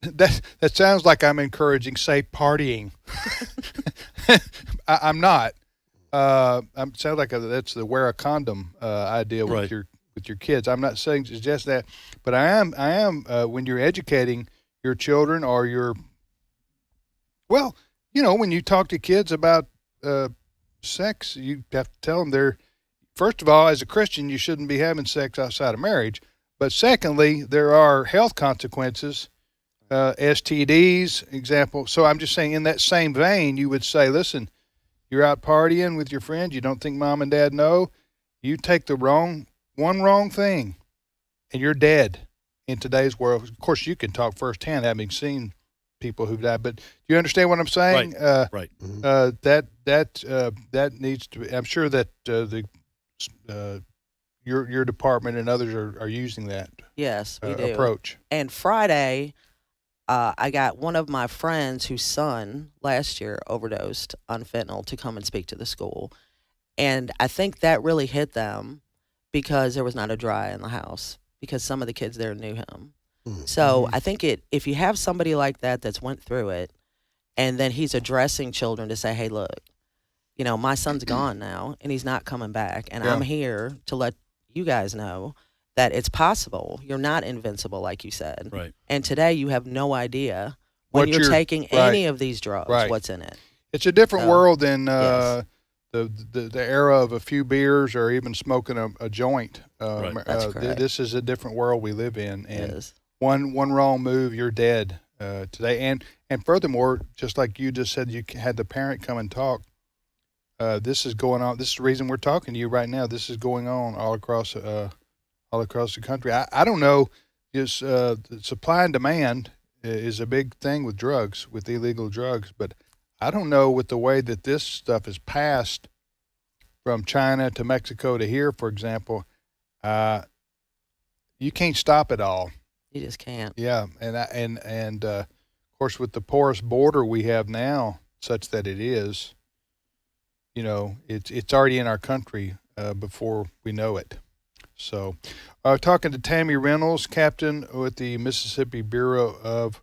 That sounds like I'm encouraging safe partying. I'm not. Sounds like that's the wear a condom idea with your kids. I'm not saying suggest that, but I am when you're educating your children or when you talk to kids about sex, you have to tell them first of all, as a Christian, you shouldn't be having sex outside of marriage. But secondly, there are health consequences, STDs, example. So I'm just saying in that same vein, you would say, listen, you're out partying with your friends. You don't think mom and dad know. You take the one wrong thing and you're dead in today's world. Of course, you can talk firsthand, having seen people who've died. But do you understand what I'm saying? Right. That needs to be. I'm sure that your department and others are using that. Yes, we do. Approach. And Friday, I got one of my friends whose son last year overdosed on fentanyl to come and speak to the school. And I think that really hit them because there was not a dry in the house because some of the kids there knew him. Mm-hmm. So I think if you have somebody like that that's went through it and then he's addressing children to say, hey, look, my son's gone now and he's not coming back. And I'm here to let you guys know that it's possible. You're not invincible, like you said. Right. And today you have no idea when you're taking any of these drugs, what's in it. It's a different world than yes. the era of a few beers or even smoking a joint. That's correct. This is a different world we live in. And yes. one wrong move, you're dead today. And furthermore, just like you just said, you had the parent come and talk. This is going on. This is the reason we're talking to you right now. This is going on all across the country. I don't know. Just supply and demand is a big thing with drugs, with illegal drugs. But I don't know with the way that this stuff is passed from China to Mexico to here, for example. You can't stop it all. You just can't. Yeah, and of course with the porous border we have now, such that it is. It's already in our country before we know it. So, talking to Tammy Reynolds, captain with the Mississippi Bureau of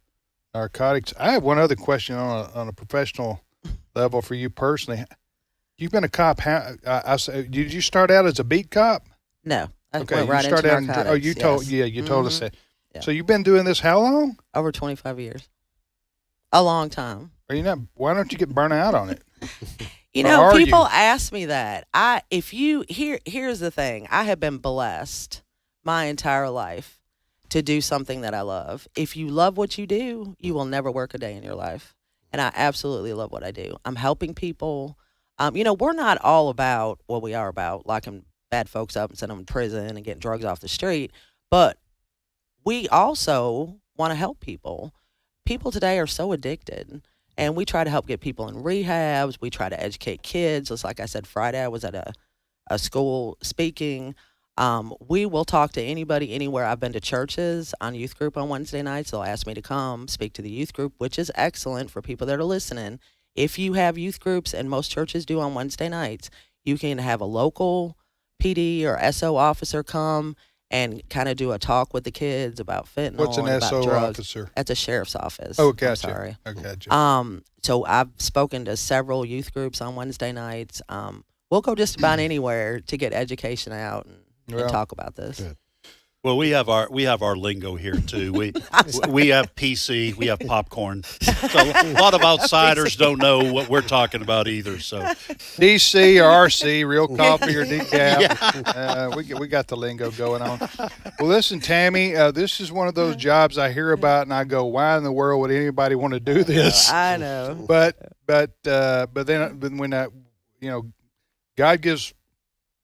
Narcotics. I have one other question on a professional level for you personally. You've been a cop. Did you start out as a beat cop? No, I okay, went right you started into narcotics. Oh, you told you told us that. Yeah. So you've been doing this how long? Over 25 years. A long time. Are you not? Why don't you get burnt out on it? People ask me that. Here's the thing. I have been blessed my entire life to do something that I love. If you love what you do, you will never work a day in your life. And I absolutely love what I do. I'm helping people. We're not all about what we are about, locking bad folks up and sending them to prison and getting drugs off the street. But we also want to help people. People today are so addicted. And we try to help get people in rehabs. We try to educate kids. Just like I said, Friday I was at a school speaking. We will talk to anybody anywhere. I've been to churches on youth group on Wednesday nights. They'll ask me to come speak to the youth group, which is excellent for people that are listening. If you have youth groups, and most churches do on Wednesday nights, you can have a local PD or SO officer come and kind of do a talk with the kids about fentanyl. What's an and about SO drugs. officer? That's a sheriff's office. Oh, gotcha. I'm sorry. I gotcha. So I've spoken to several youth groups on Wednesday nights. We'll go just about anywhere to get education out and talk about this. Good. Well, we have our lingo here too. We have PC, we have popcorn. So a lot of outsiders don't know what we're talking about either. So DC or RC, real coffee or decaf. We got the lingo going on. Well, listen, Tammy, this is one of those jobs I hear about and I go, why in the world would anybody want to do this? I know. But then when God gives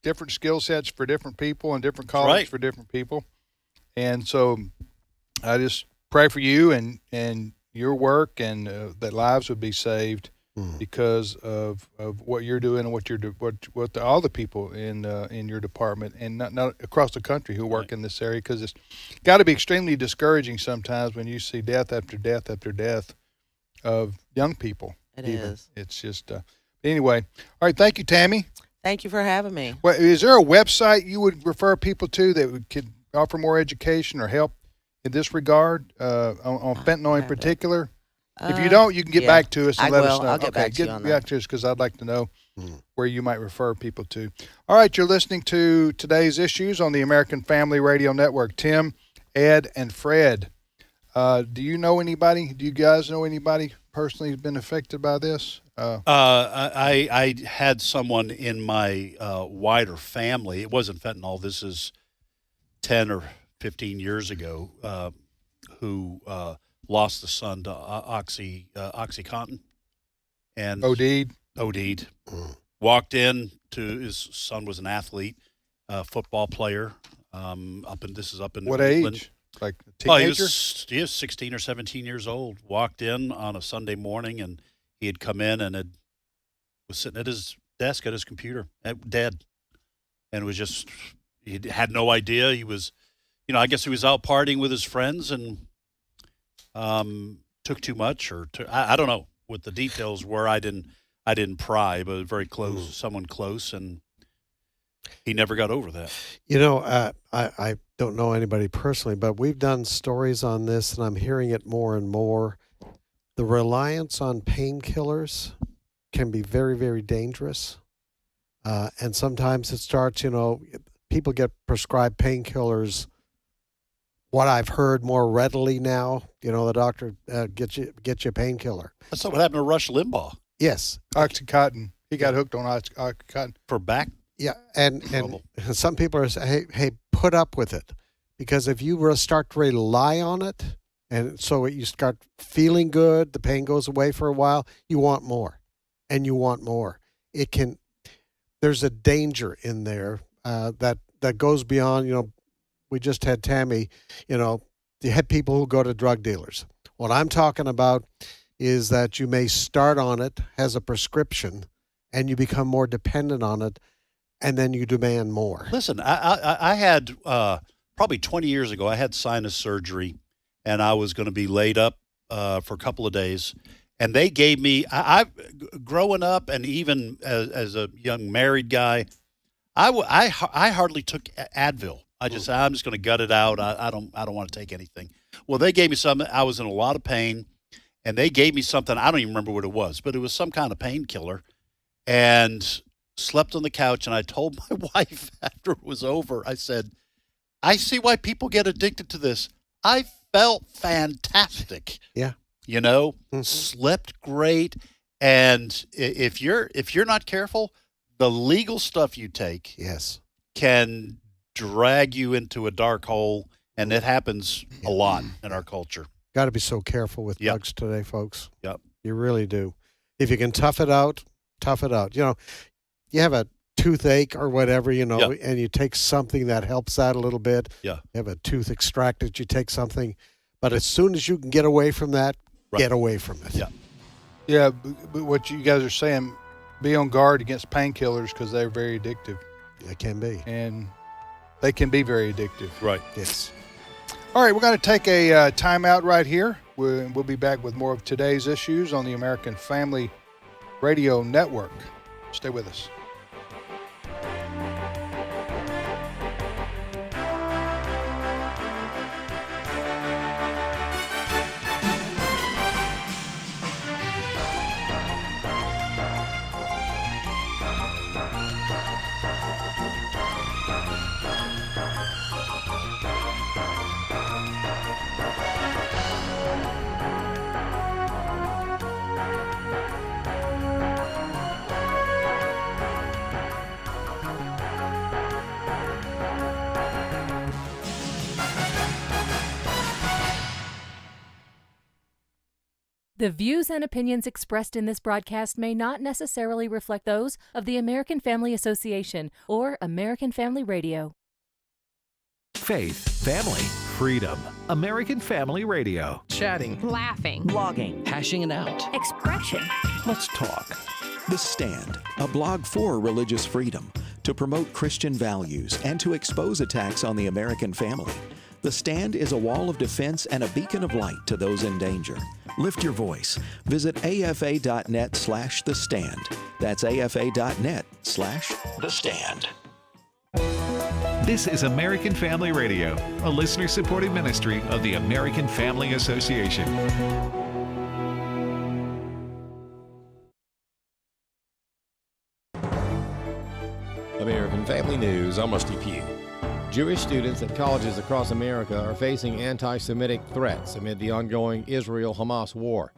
different skill sets for different people and different callings for different people. And so I just pray for you and your work and that lives would be saved because of what you're doing and what all the people in your department and not across the country who work in this area, because it's got to be extremely discouraging sometimes when you see death after death after death of young people. It is. It's just anyway. All right, thank you, Tammy. Thank you for having me. Well, is there a website you would refer people to that could offer more education or help in this regard on fentanyl in particular? If you don't, you can get back to us and let us know. I'll get back to you on that. Get back to us because I'd like to know where you might refer people to. All right, you're listening to Today's Issues on the American Family Radio Network. Tim, Ed, and Fred. Do you know anybody? Do you guys know anybody personally who's been affected by this? I had someone in my wider family. It wasn't fentanyl. This is 10 or 15 years ago, who lost the son to OxyContin, and OD'd. Walked in to his son was an athlete, football player. This is up in what England. age? Like a teenager? He was 16 or 17 years old. Walked in on a Sunday morning, and he had come in and was sitting at his desk at his computer, dead, and he had no idea. He was, I guess he was out partying with his friends and took too much, or I don't know what the details were. I didn't pry, but very close, someone close, and he never got over that. I don't know anybody personally, but we've done stories on this, and I'm hearing it more and more. The reliance on painkillers can be very, very dangerous, and sometimes it starts. People get prescribed painkillers. What I've heard more readily now, the doctor gets you a painkiller. That's what happened to Rush Limbaugh. Yes, OxyContin. He got hooked on OxyContin for back. Yeah, and some people are saying, hey, put up with it, because if you start to rely on it, and so you start feeling good, the pain goes away for a while, you want more, and you want more. There's a danger in there that goes beyond. We just had Tammy. You had people who go to drug dealers. What I'm talking about is that you may start on it as a prescription, and you become more dependent on it, and then you demand more. Listen, I had probably 20 years ago, I had sinus surgery, and I was going to be laid up for a couple of days. And they gave me, growing up and even as a young married guy, I hardly took Advil. I'm just going to gut it out. I don't want to take anything. Well, they gave me something. I was in a lot of pain, and they gave me something. I don't even remember what it was, but it was some kind of painkiller. And slept on the couch, and I told my wife after it was over, I said, I see why people get addicted to this. I felt fantastic. Yeah. Slept great. And if you're not careful, the legal stuff you take can drag you into a dark hole, and it happens a lot in our culture. Got to be so careful with drugs today, folks. Yep. You really do. If you can tough it out. You have a toothache or whatever, and you take something that helps that a little bit. Yeah. You have a tooth extracted, you take something. But as soon as you can get away from that, get away from it. Yeah. Yeah, but what you guys are saying, be on guard against painkillers because they're very addictive. They can be. And they can be very addictive. Right. Yes. All right, we're going to take a timeout right here. We'll be back with more of Today's Issues on the American Family Radio Network. Stay with us. The views and opinions expressed in this broadcast may not necessarily reflect those of the American Family Association or American Family Radio. Faith, family, freedom. American Family Radio. Chatting. Laughing. Blogging. Hashing it out. Expression. Let's talk. The Stand, a blog for religious freedom, to promote Christian values and to expose attacks on the American family. The Stand is a wall of defense and a beacon of light to those in danger. Lift your voice. Visit afa.net/The Stand. That's afa.net/The Stand. This is American Family Radio, a listener-supported ministry of the American Family Association. American Family News, I'm Rusty Pugh. Jewish students at colleges across America are facing anti-Semitic threats amid the ongoing Israel-Hamas war.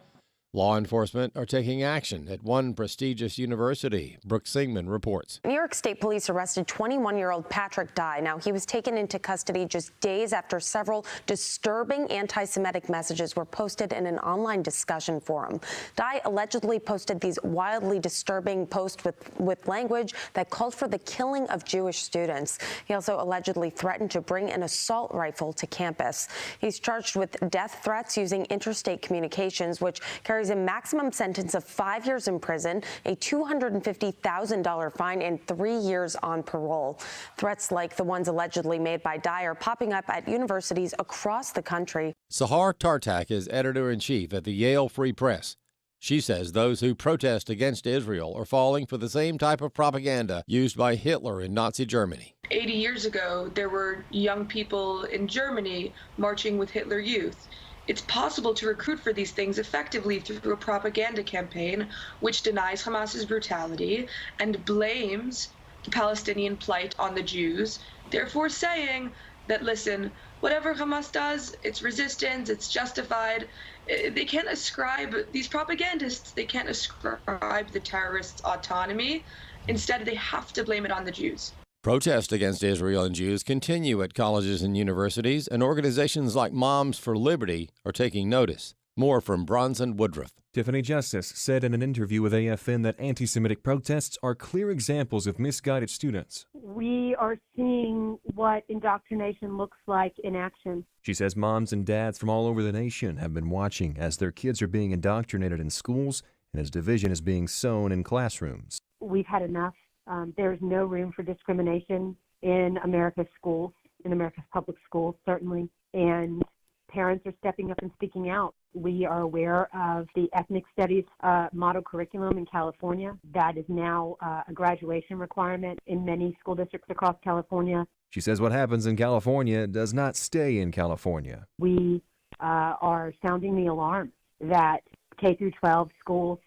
Law enforcement are taking action at one prestigious university. Brooke Singman reports. New York State Police arrested 21-year-old Patrick Dye. Now, he was taken into custody just days after several disturbing anti-Semitic messages were posted in an online discussion forum. Dye allegedly posted these wildly disturbing posts with language that called for the killing of Jewish students. He also allegedly threatened to bring an assault rifle to campus. He's charged with death threats using interstate communications, which carries a maximum sentence of 5 years in prison, a $250,000 fine, and 3 years on parole. Threats like the ones allegedly made by Dye are popping up at universities across the country. Sahar Tartak is editor-in-chief at the Yale Free Press. She says those who protest against Israel are falling for the same type of propaganda used by Hitler in Nazi Germany. 80 years ago, there were young people in Germany marching with Hitler Youth. It's possible to recruit for these things effectively through a propaganda campaign which denies Hamas's brutality and blames the Palestinian plight on the Jews, therefore saying that, listen, whatever Hamas does, it's resistance, it's justified. They can't ascribe, these propagandists, they can't ascribe the terrorists autonomy. Instead, they have to blame it on the Jews. Protests against Israel and Jews continue at colleges and universities, and organizations like Moms for Liberty are taking notice. More from Bronson Woodruff. Tiffany Justice said in an interview with AFN that anti-Semitic protests are clear examples of misguided students. We are seeing what indoctrination looks like in action. She says moms and dads from all over the nation have been watching as their kids are being indoctrinated in schools and as division is being sown in classrooms. We've had enough. There's no room for discrimination in America's schools, in America's public schools, certainly. And parents are stepping up and speaking out. We are aware of the ethnic studies model curriculum in California. That is now a graduation requirement in many school districts across California. She says what happens in California does not stay in California. We are sounding the alarm that K through 12 schools,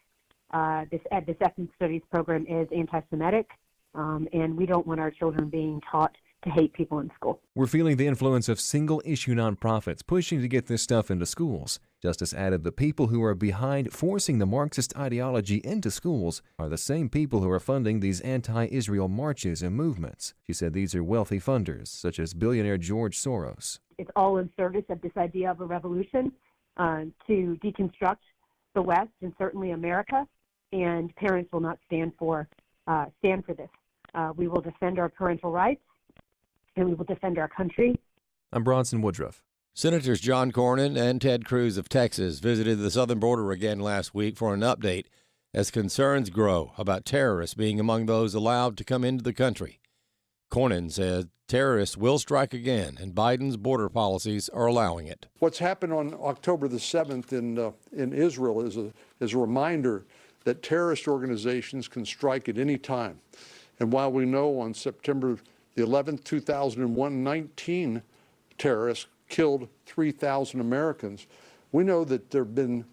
this ethnic studies program is anti-Semitic, and we don't want our children being taught to hate people in school. We're feeling the influence of single-issue nonprofits pushing to get this stuff into schools. Justice added the people who are behind forcing the Marxist ideology into schools are the same people who are funding these anti-Israel marches and movements. She said these are wealthy funders, such as billionaire George Soros. It's all in service of this idea of a revolution to deconstruct the West and certainly America, and parents will not stand for this. We will defend our parental rights, and we will defend our country. I'm Bronson Woodruff. Senators John Cornyn and Ted Cruz of Texas visited the southern border again last week for an update as concerns grow about terrorists being among those allowed to come into the country. Cornyn said terrorists will strike again, and Biden's border policies are allowing it. What's happened on October the 7th in Israel is a reminder that terrorist organizations can strike at any time. And while we know on September the 11th, 2001, 19 terrorists killed 3,000 Americans, we know that there have been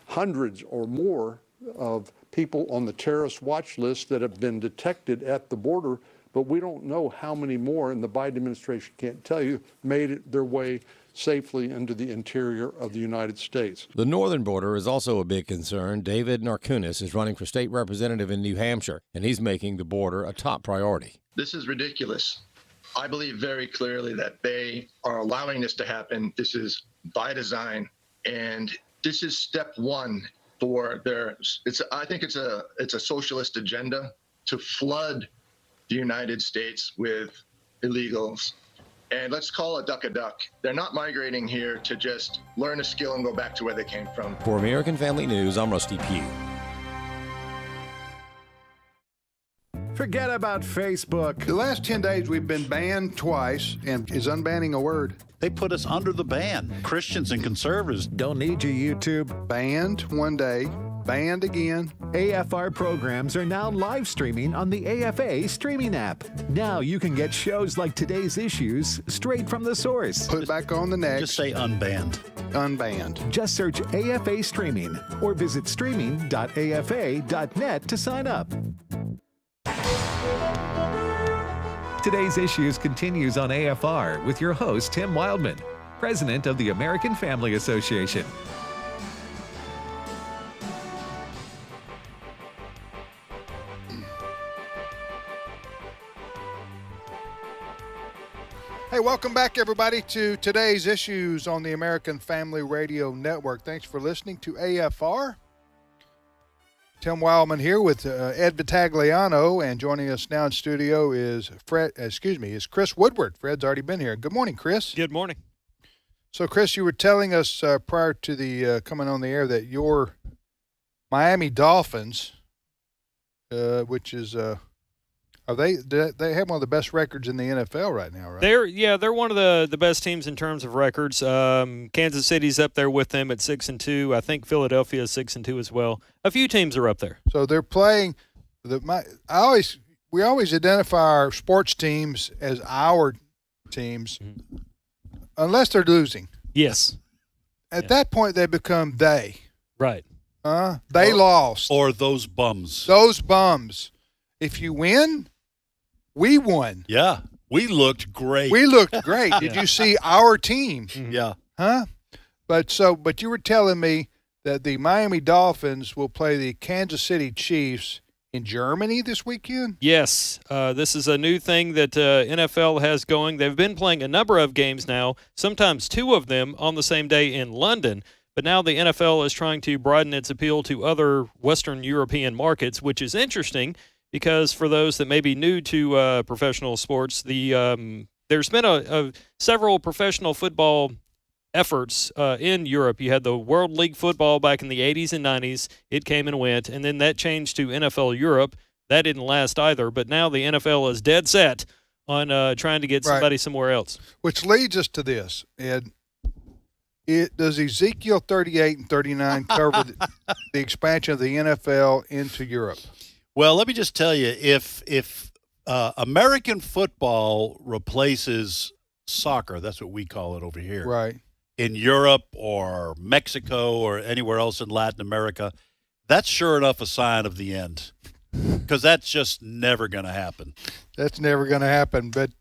hundreds or more of people on the terrorist watch list that have been detected at the border, but we don't know how many more, and the Biden administration can't tell you, made their way safely into the interior of the United States. The northern border is also a big concern. David Narkunis is running for state representative in New Hampshire, and he's making the border a top priority. This is ridiculous. I believe very clearly that they are allowing this to happen. This is by design, and this is step one for their. I think it's a socialist agenda to flood the United States with illegals. And let's call a duck a duck. They're not migrating here to just learn a skill and go back to where they came from. For American Family News, I'm Rusty Pugh. Forget about Facebook. The last 10 days, we've been banned twice, and is unbanning a word? They put us under the ban. Christians and conservatives Don't need you, YouTube. Banned one day, banned again. AFR programs are now live streaming on the AFA Streaming app. Now you can get shows like today's issues straight from the source. Put back on the next. just say unbanned. Unbanned. Just search AFA Streaming or visit streaming.afa.net to sign up. Today's Issues continues on AFR with your host, Tim Wildman, President of the American Family Association. Hey, welcome back, everybody, to today's Issues on the American Family Radio Network. Thanks for listening to AFR. Tim Wildman here with Ed Vitagliano, and joining us now in studio is Chris Woodward. Fred's already been here. Good morning, Chris. Good morning. So, Chris, you were telling us prior to the coming on the air that your Miami Dolphins, which is they have one of the best records in the NFL right now, right? They're one of the best teams in terms of records. Kansas City's up there with them at 6-2. I think Philadelphia is 6-2 as well. A few teams are up there. So they're playing. We always identify our sports teams as our teams, unless they're losing. Yes. At that point, they become they. Right. They lost. Or those bums. Those bums. If you win, we won. Yeah. We looked great. We looked great. Did you see our team? Yeah. Huh? But you were telling me that the Miami Dolphins will play the Kansas City Chiefs in Germany this weekend? Yes. This is a new thing that NFL has going. They've been playing a number of games now, sometimes two of them on the same day in London. But now the NFL is trying to broaden its appeal to other Western European markets, which is interesting because for those that may be new to professional sports, there's been several professional football efforts in Europe. You had the World League Football back in the 80s and 90s. It came and went, and then that changed to NFL Europe. That didn't last either, but now the NFL is dead set on trying to get somebody somewhere else. Which leads us to this, Ed. Does Ezekiel 38 and 39 cover the expansion of the NFL into Europe? Well, let me just tell you, if American football replaces soccer, that's what we call it over here, right, in Europe or Mexico or anywhere else in Latin America, that's sure enough a sign of the end, because that's just never going to happen. That's never going to happen. But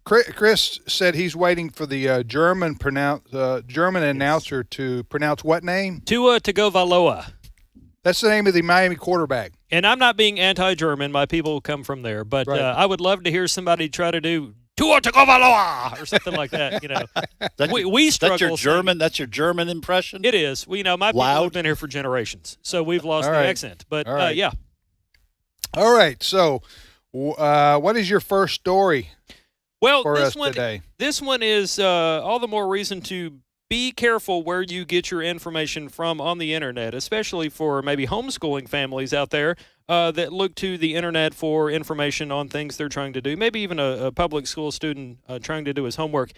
Chris said he's waiting for the German announcer to pronounce what name? Tua Tagovailoa. That's the name of the Miami quarterback. And I'm not being anti-German. My people come from there. But right. I would love to hear somebody try to do Tua Tagovailoa or something like that. You know, we struggle. That's your German impression? It is. My people have been here for generations, so we've lost the accent. But yeah. All right. So, what is your first story? Well, for this us one today? This one is all the more reason to be careful where you get your information from on the internet, especially for maybe homeschooling families out there that look to the internet for information on things they're trying to do. Maybe even a public school student trying to do his homework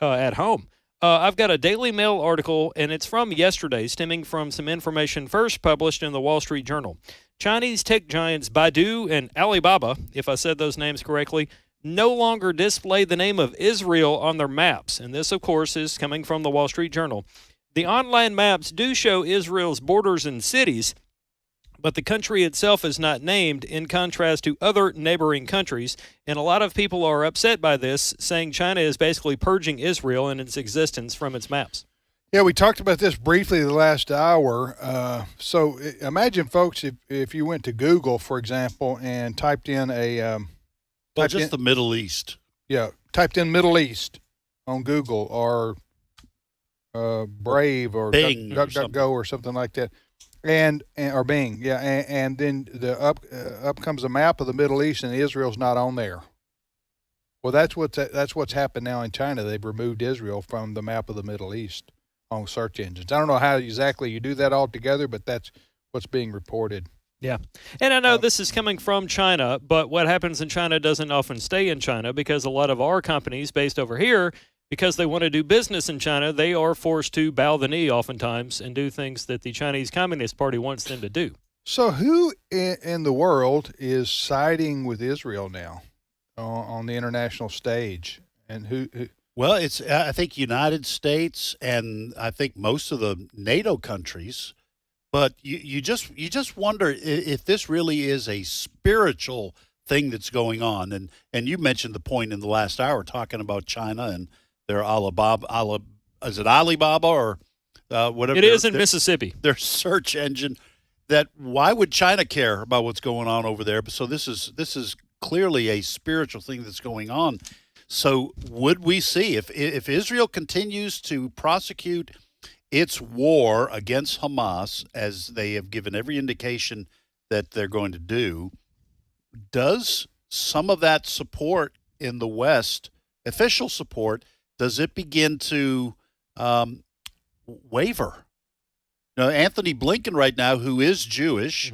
at home. I've got a Daily Mail article, and it's from yesterday, stemming from some information first published in the Wall Street Journal. Chinese tech giants Baidu and Alibaba, if I said those names correctly, no longer display the name of Israel on their maps. And this, of course, is coming from the Wall Street Journal. The online maps do show Israel's borders and cities, but the country itself is not named, in contrast to other neighboring countries. And a lot of people are upset by this, saying China is basically purging Israel and its existence from its maps. Yeah, we talked about this briefly the last hour. So imagine, folks, if you went to Google, for example, and typed in the Middle East. Yeah, typed in Middle East on Google or Brave or Bing DuckDuckGo or something like that, or Bing, yeah, and then up comes a map of the Middle East, and Israel's not on there. Well, that's what's happened now in China. They've removed Israel from the map of the Middle East on search engines. I don't know how exactly you do that all together, but that's what's being reported. Yeah. And I know this is coming from China, but what happens in China doesn't often stay in China, because a lot of our companies based over here, because they want to do business in China, they are forced to bow the knee oftentimes and do things that the Chinese Communist Party wants them to do. So who in the world is siding with Israel now on the international stage? And who? Well, it's I think United States and I think most of the NATO countries. But you just wonder if this really is a spiritual thing that's going on. And you mentioned the point in the last hour talking about China and their Alibaba, is it Alibaba or whatever? It is in Mississippi. Their search engine. That why would China care about what's going on over there? So this is clearly a spiritual thing that's going on. So would we see if Israel continues to prosecute its war against Hamas, as they have given every indication that they're going to do, does some of that support in the West, official support, does it begin to waver? Now, Anthony Blinken right now, who is Jewish,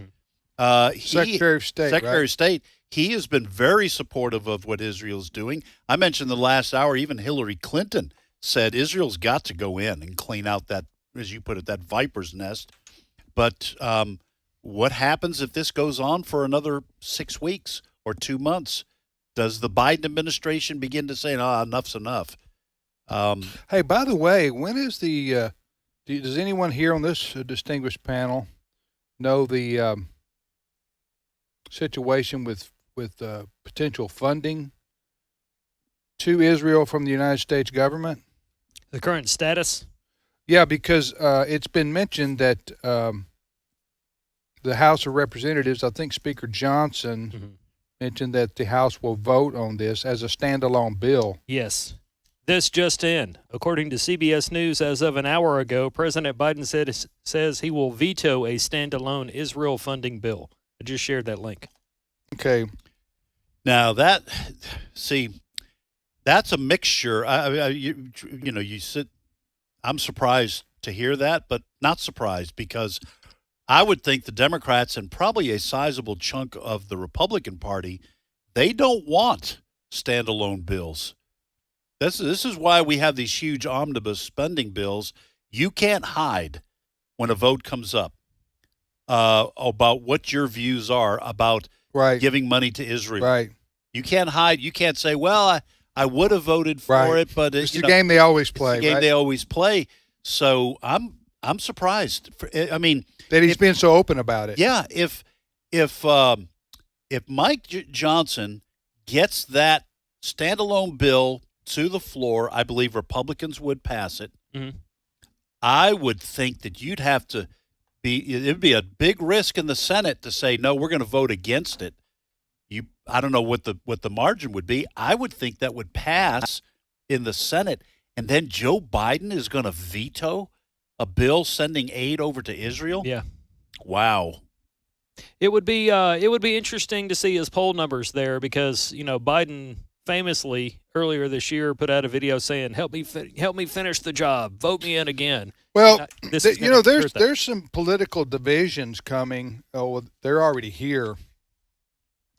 Secretary of State, Secretary of State, he has been very supportive of what Israel's doing. I mentioned the last hour, even Hillary Clinton said Israel's got to go in and clean out that, as you put it, that viper's nest. But what happens if this goes on for another 6 weeks or 2 months? Does the Biden administration begin to say, enough's enough? Hey, by the way, when is the does anyone here on this distinguished panel know the situation with potential funding to Israel from the United States government? The current status? Yeah, because it's been mentioned that the House of Representatives, I think Speaker Johnson mentioned that the House will vote on this as a standalone bill. Yes. This just in. According to CBS News, as of an hour ago, President Biden says he will veto a standalone Israel funding bill. I just shared that link. Okay. Now that's a mixture. You sit. I'm surprised to hear that, but not surprised, because I would think the Democrats and probably a sizable chunk of the Republican Party, they don't want standalone bills. This is why we have these huge omnibus spending bills. You can't hide when a vote comes up about what your views are about giving money to Israel. Right. You can't hide. You can't say, well, I would have voted for it, but it's the game they always play. It's the game they always play. So I'm surprised. I mean, that he's been so open about it. Yeah. If Mike Johnson gets that standalone bill to the floor, I believe Republicans would pass it. Mm-hmm. I would think that you'd have to it'd be a big risk in the Senate to say, no, we're going to vote against it. I don't know what the margin would be. I would think that would pass in the Senate, and then Joe Biden is going to veto a bill sending aid over to Israel. Yeah. Wow. It would be interesting to see his poll numbers there, because Biden famously earlier this year put out a video saying, "Help me finish the job. Vote me in again." Well, there's some political divisions coming. Oh, they're already here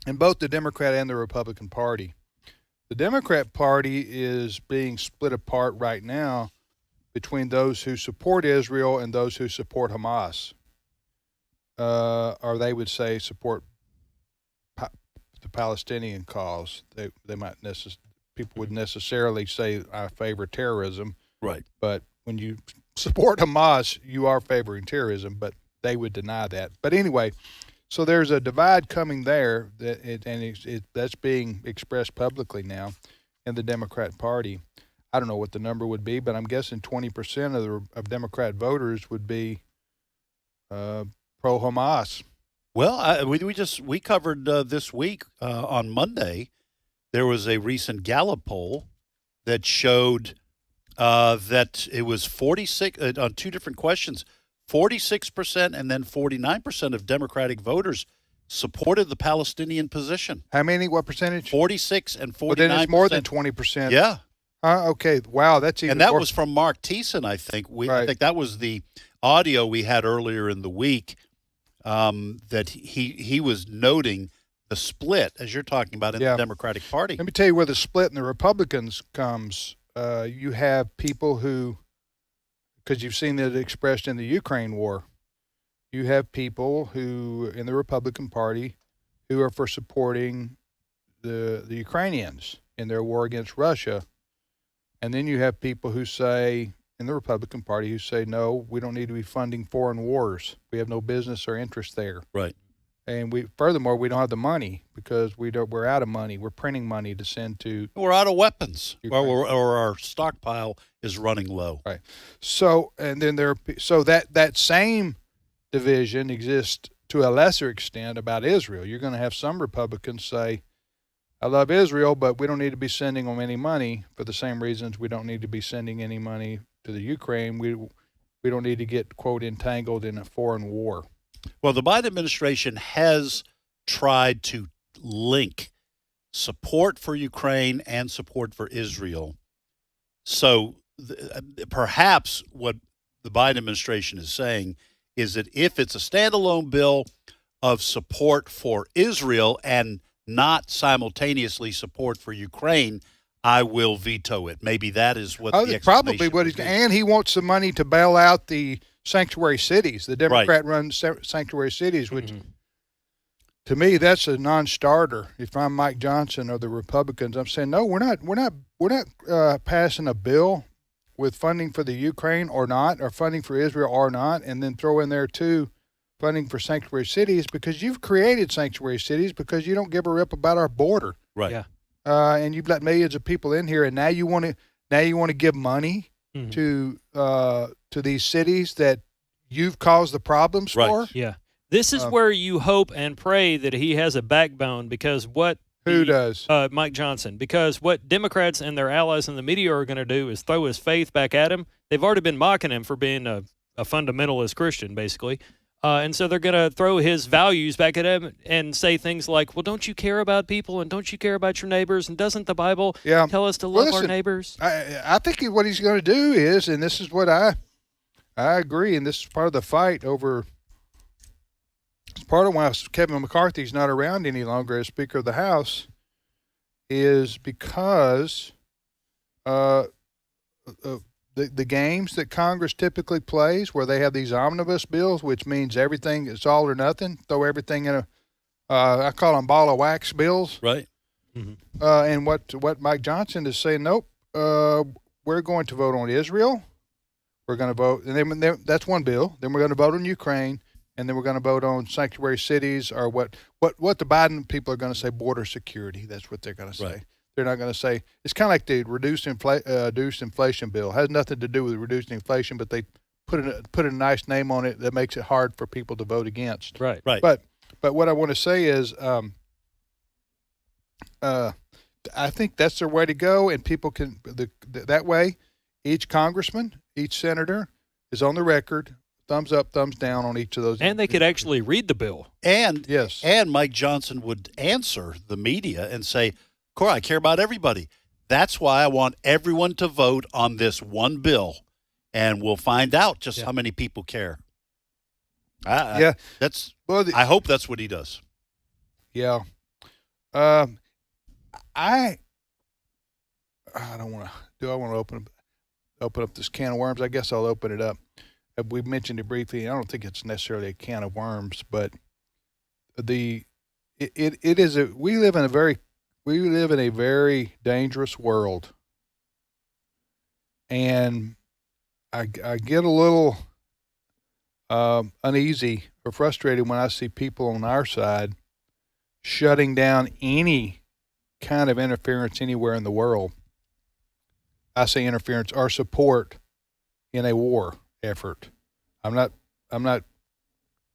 in both the Democrat and the Republican Party. The Democrat Party is being split apart right now between those who support Israel and those who support Hamas, or they would say support the Palestinian cause. They might people would necessarily say I favor terrorism, right? But when you support Hamas, you are favoring terrorism, but they would deny that. But anyway, so there's a divide coming there that's being expressed publicly now in the Democrat Party. I don't know what the number would be, but I'm guessing 20% of Democrat voters would be pro-Hamas. Well, we covered this week on Monday. There was a recent Gallup poll that showed that it was 46 on two different questions. 46% and then 49% of Democratic voters supported the Palestinian position. How many? What percentage? 46 and 49%. Well, then it's more than 20%. Yeah. Okay. Wow, that's even. And that more. was from Mark Thiessen, I think. I think that was the audio we had earlier in the week. that he was noting the split, as you're talking about, in the Democratic Party. Let me tell you where the split in the Republicans comes. You have people who, because you've seen it expressed in the Ukraine war, you have people who in the Republican Party who are for supporting the Ukrainians in their war against Russia. And then you have people who say, in the Republican Party, who say, no, we don't need to be funding foreign wars. We have no business or interest there. Right. And furthermore, we don't have the money because we're out of money. We're printing money to send to. We're out of weapons, or our stockpile is running low. Right. So and then that same division exists to a lesser extent about Israel. You're going to have some Republicans say, I love Israel, but we don't need to be sending them any money for the same reasons we don't need to be sending any money to the Ukraine. We don't need to get, quote, entangled in a foreign war. Well, the Biden administration has tried to link support for Ukraine and support for Israel. So perhaps what the Biden administration is saying is that if it's a standalone bill of support for Israel and not simultaneously support for Ukraine, I will veto it. Maybe that is what the probably what he's, and he wants the money to bail out the sanctuary cities, the Democrat-run sanctuary cities, which to me that's a non-starter. If I'm Mike Johnson or the Republicans, I'm saying no, we're not passing a bill with funding for the Ukraine or not, or funding for Israel or not, and then throw in there too funding for sanctuary cities because you've created sanctuary cities because you don't give a rip about our border. Right. Yeah. And you've let millions of people in here, and now you want to give money to these cities that you've caused the problems for. Yeah, this is where you hope and pray that he has a backbone, because who does Mike Johnson? Because what Democrats and their allies in the media are going to do is throw his faith back at him. They've already been mocking him for being a fundamentalist Christian, basically. And so they're going to throw his values back at him and say things like, well, don't you care about people and don't you care about your neighbors? And doesn't the Bible tell us to love our neighbors? I think what he's going to do is, and this is what I agree, and this is part of the fight over, it's part of why Kevin McCarthy's not around any longer as Speaker of the House, is because the games that Congress typically plays, where they have these omnibus bills, which means everything, it's all or nothing, throw everything in I call them ball of wax bills. Right. Mm-hmm. And what Mike Johnson is saying, nope, we're going to vote on Israel. We're going to vote, and then that's one bill. Then we're going to vote on Ukraine, and then we're going to vote on sanctuary cities, or what the Biden people are going to say, border security. That's what they're going to say. Right. They're not going to say, it's kind of like the reduced inflation bill. It has nothing to do with reducing inflation, but they put a nice name on it that makes it hard for people to vote against. Right. But what I want to say is, I think that's their way to go, and people can that way. Each congressman, each senator is on the record, thumbs up, thumbs down on each of those. And they could actually read the bill. And Mike Johnson would answer the media and say, Cora, I care about everybody. That's why I want everyone to vote on this one bill, and we'll find out just how many people care. I hope that's what he does. Yeah. I don't want to. Do I want to open up this can of worms? I guess I'll open it up. We mentioned it briefly. I don't think it's necessarily a can of worms, but it is we live in a very dangerous world, and I get a little uneasy or frustrated when I see people on our side shutting down any kind of interference anywhere in the world. I say interference or support in a war effort. I'm not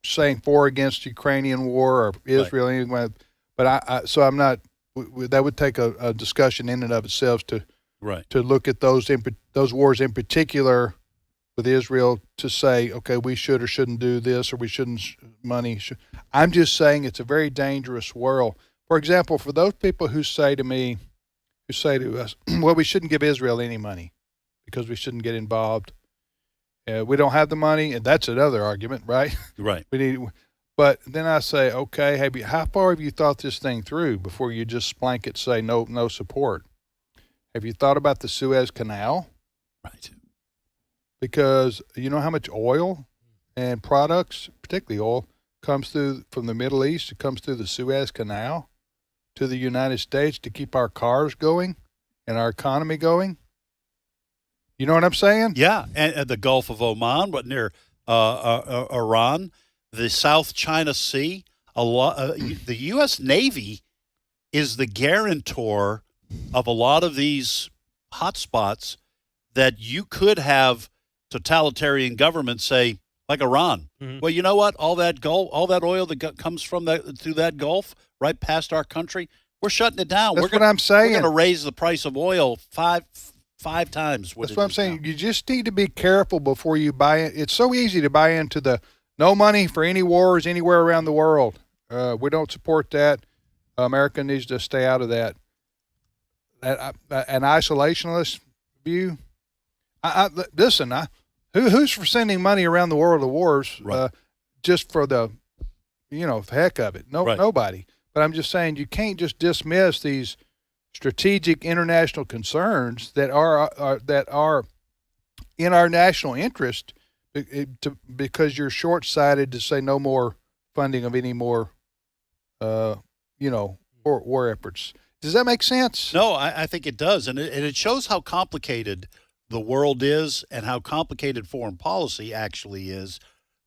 saying for or against Ukrainian war or Israel, anything, but so I'm not. That would take a discussion in and of itself to look at those wars in particular with Israel, to say, okay, we should or shouldn't do this, or we shouldn't I'm just saying it's a very dangerous world. For example, for those people who say to us, well, we shouldn't give Israel any money because we shouldn't get involved. We don't have the money, and that's another argument, right? Right. But then I say, okay, how far have you thought this thing through before you just blanket say no support? Have you thought about the Suez Canal? Right. Because you know how much oil and products, particularly oil, comes through from the Middle East. It comes through the Suez Canal to the United States to keep our cars going and our economy going. You know what I'm saying? Yeah, and the Gulf of Oman, but near Iran, the South China Sea. The U.S. Navy is the guarantor of a lot of these hotspots that you could have totalitarian governments say, like Iran. Mm-hmm. Well, you know what? All that oil that comes from through that Gulf right past our country, we're shutting it down. That's what I'm saying. We're going to raise the price of oil five times. That's what I'm saying. Now. You just need to be careful before you buy it. It's so easy to buy into the no money for any wars anywhere around the world. We don't support that. America needs to stay out of that. An isolationist view. Listen, who's for sending money around the world to wars just for the, heck of it? Nobody. But I'm just saying you can't just dismiss these strategic international concerns that are in our national interest because you're short-sighted to say no more funding of any more, war efforts. Does that make sense? No, I think it does. And it shows how complicated the world is and how complicated foreign policy actually is,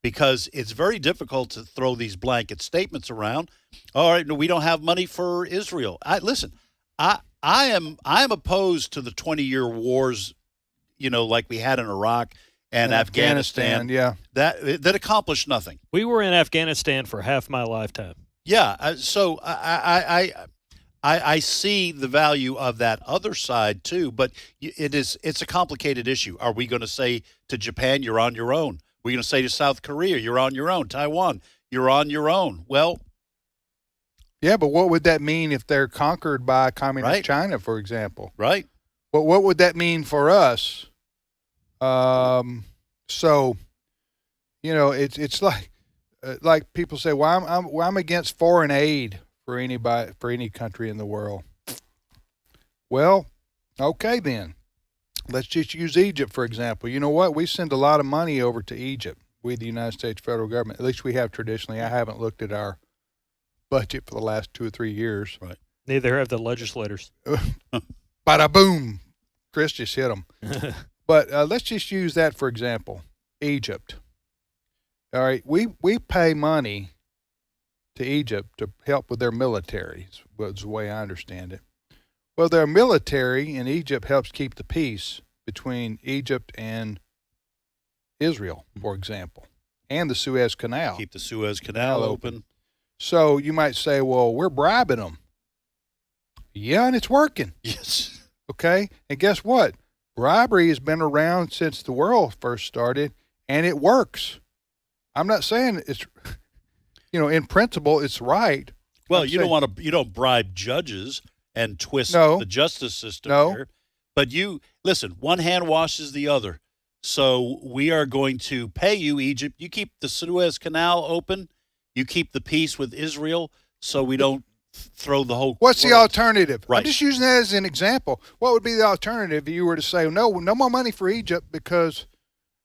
because it's very difficult to throw these blanket statements around. All right, no, we don't have money for Israel. I am opposed to the 20-year wars, like we had in Iraq and Afghanistan. Yeah, that accomplished nothing. We were in Afghanistan for half my lifetime. Yeah, so I see the value of that other side too, but it's a complicated issue. Are we going to say to Japan, "You're on your own"? We're going to say to South Korea, "You're on your own"? Taiwan, "You're on your own"? Well, yeah, but what would that mean if they're conquered by communist China, for example? Right. But what would that mean for us? It's like people say, "Well, I'm against foreign aid for any country in the world." Well, okay then. Let's just use Egypt, for example. You know what? We send a lot of money over to Egypt. We, the United States federal government, at least we have traditionally. I haven't looked at our budget for the last 2 or 3 years. Right. Neither have the legislators. Bada boom. Chris just hit them. But let's just use that for example. Egypt. All right. We pay money to Egypt to help with their military, was the way I understand it. Well, their military in Egypt helps keep the peace between Egypt and Israel, for example, and the Suez Canal. Keep the Suez Canal open. So you might say, well, we're bribing them. Yeah, and it's working. Yes. Okay? And guess what? Bribery has been around since the world first started, and it works. I'm not saying it's, in principle, it's right. Well, you don't bribe judges and twist the justice system here. But listen, one hand washes the other. So we are going to pay you, Egypt. You keep the Suez Canal open. You keep the peace with Israel so we don't throw the whole What's the alternative? Right. I'm just using that as an example. What would be the alternative if you were to say, no more money for Egypt because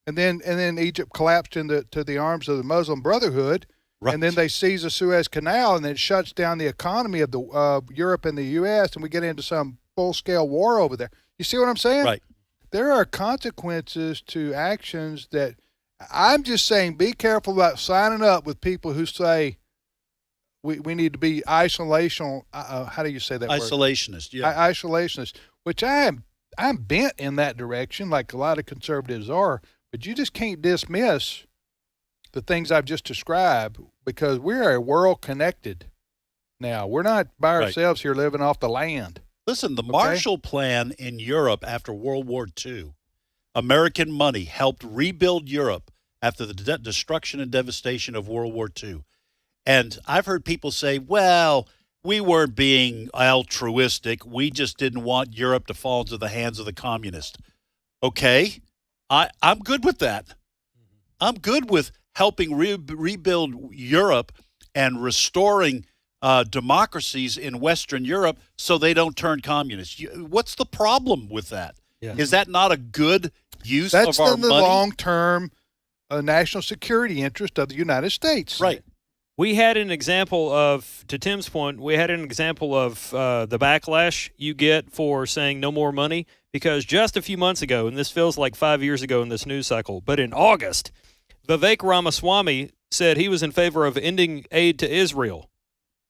and then Egypt collapsed to the arms of the Muslim Brotherhood. Right. And then they seize the Suez Canal, and it shuts down the economy of the Europe and the U.S., and we get into some full-scale war over there. You see what I'm saying? Right. There are consequences to actions that I'm just saying be careful about signing up with people who say we need to be isolational. How do you say that word? Isolationist, yeah. Isolationist, which I'm bent in that direction like a lot of conservatives are, but you just can't dismiss the things I've just described because we're a world connected now. We're not by ourselves here living off the land. Listen, the Marshall Plan in Europe after World War II, American money helped rebuild Europe after the destruction and devastation of World War II. And I've heard people say, well, we weren't being altruistic. We just didn't want Europe to fall into the hands of the communists. Okay, I'm good with that. I'm good with helping rebuild Europe and restoring democracies in Western Europe so they don't turn communist. What's the problem with that? Yeah. Is that not a good use That's of our the money? long-term national security interest of the United States. Right. We had an example of, to Tim's point, we had an example of the backlash you get for saying no more money, because just a few months ago, and this feels like 5 years ago in this news cycle, but in August, Vivek Ramaswamy said he was in favor of ending aid to Israel,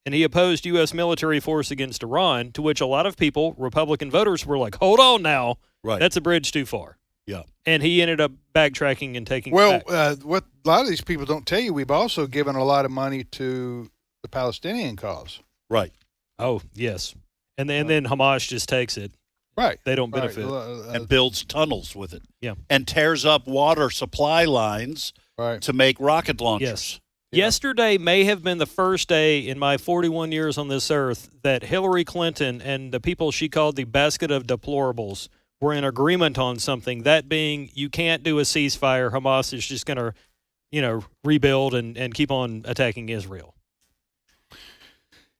and he opposed U.S. military force against Iran, to which a lot of people, Republican voters, were like, hold on now, that's a bridge too far. Yeah. And he ended up backtracking and taking Well, it back. what a lot of these people don't tell you, we've also given a lot of money to the Palestinian cause. Right. Oh, yes. And then Hamas just takes it. Right. They don't benefit. And builds tunnels with it. Yeah. And tears up water supply lines to make rocket launchers. Yes. Yesterday may have been the first day in my 41 years on this earth that Hillary Clinton and the people she called the basket of deplorables were in agreement on something, that being you can't do a ceasefire. Hamas is just going to, rebuild and keep on attacking Israel.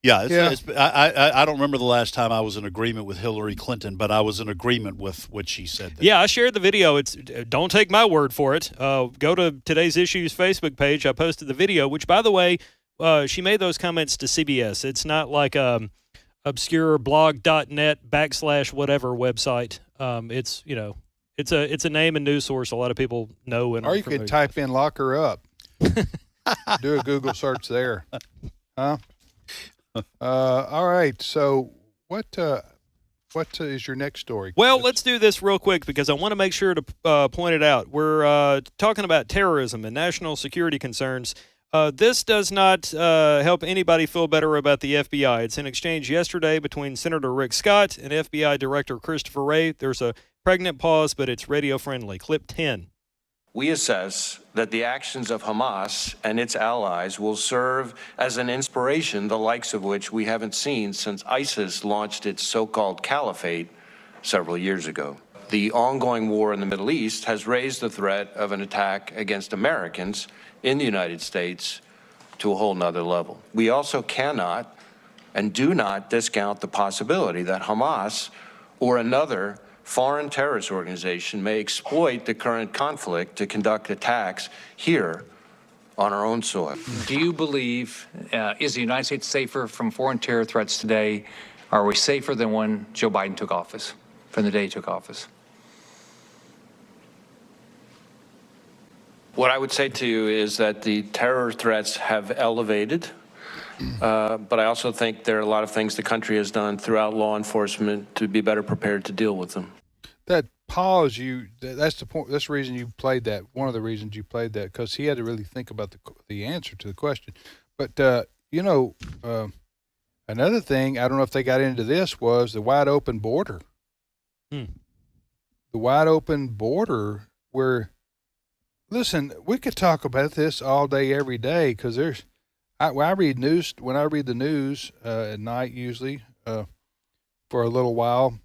Yeah, I don't remember the last time I was in agreement with Hillary Clinton, but I was in agreement with what she said. Yeah, I shared the video. Don't take my word for it. Go to Today's Issues Facebook page. I posted the video, which, by the way, she made those comments to CBS. It's not like obscure blog.net / whatever website. It's a name and news source a lot of people know. And or you could type in "lock her up." Do a Google search there. Huh? All right. So what is your next story? Well, let's do this real quick because I want to make sure to point it out. We're talking about terrorism and national security concerns. This does not help anybody feel better about the FBI. It's an exchange yesterday between Senator Rick Scott and FBI Director Christopher Wray. There's a pregnant pause, but it's radio friendly. Clip 10. We assess that the actions of Hamas and its allies will serve as an inspiration, the likes of which we haven't seen since ISIS launched its so-called caliphate several years ago. The ongoing war in the Middle East has raised the threat of an attack against Americans in the United States to a whole nother level. We also cannot and do not discount the possibility that Hamas or another foreign terrorist organization may exploit the current conflict to conduct attacks here on our own soil. Do you believe, is the United States safer from foreign terror threats today? Are we safer than when Joe Biden took office, from the day he took office? What I would say to you is that the terror threats have elevated, but I also think there are a lot of things the country has done throughout law enforcement to be better prepared to deal with them. That pause, that's the point. That's the reason you played that. One of the reasons you played that, because he had to really think about the answer to the question. But, another thing, I don't know if they got into this, was the wide open border. The wide open border where, listen, we could talk about this all day, every day, because I read news, when I read the news at night usually for a little while,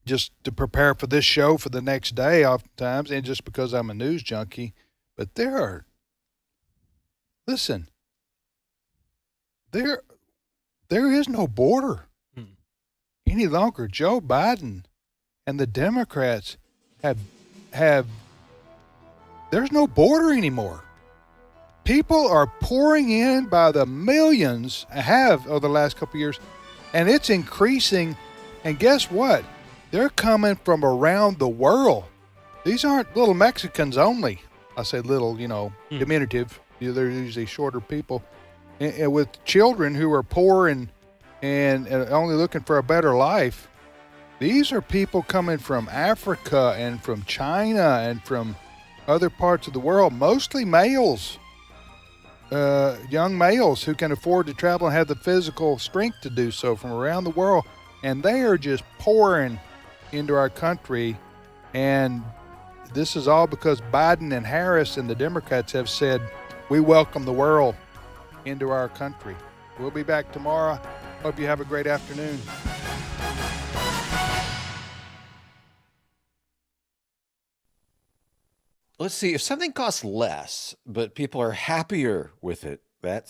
just to prepare for this show for the next day oftentimes, and just because I'm a news junkie. But there is no border any longer. Joe Biden and the Democrats have there's no border anymore. People are pouring in by the millions, have over the last couple of years, and it's increasing. And guess what? They're coming from around the world. These aren't little Mexicans only. I say little, diminutive. They're usually shorter people. And with children who are poor and only looking for a better life. These are people coming from Africa and from China and from other parts of the world, mostly males, young males who can afford to travel and have the physical strength to do so from around the world. And they are just pouring into our country. And this is all because Biden and Harris and the Democrats have said, we welcome the world into our country. We'll be back tomorrow. Hope you have a great afternoon. Let's see, if something costs less, but people are happier with it, that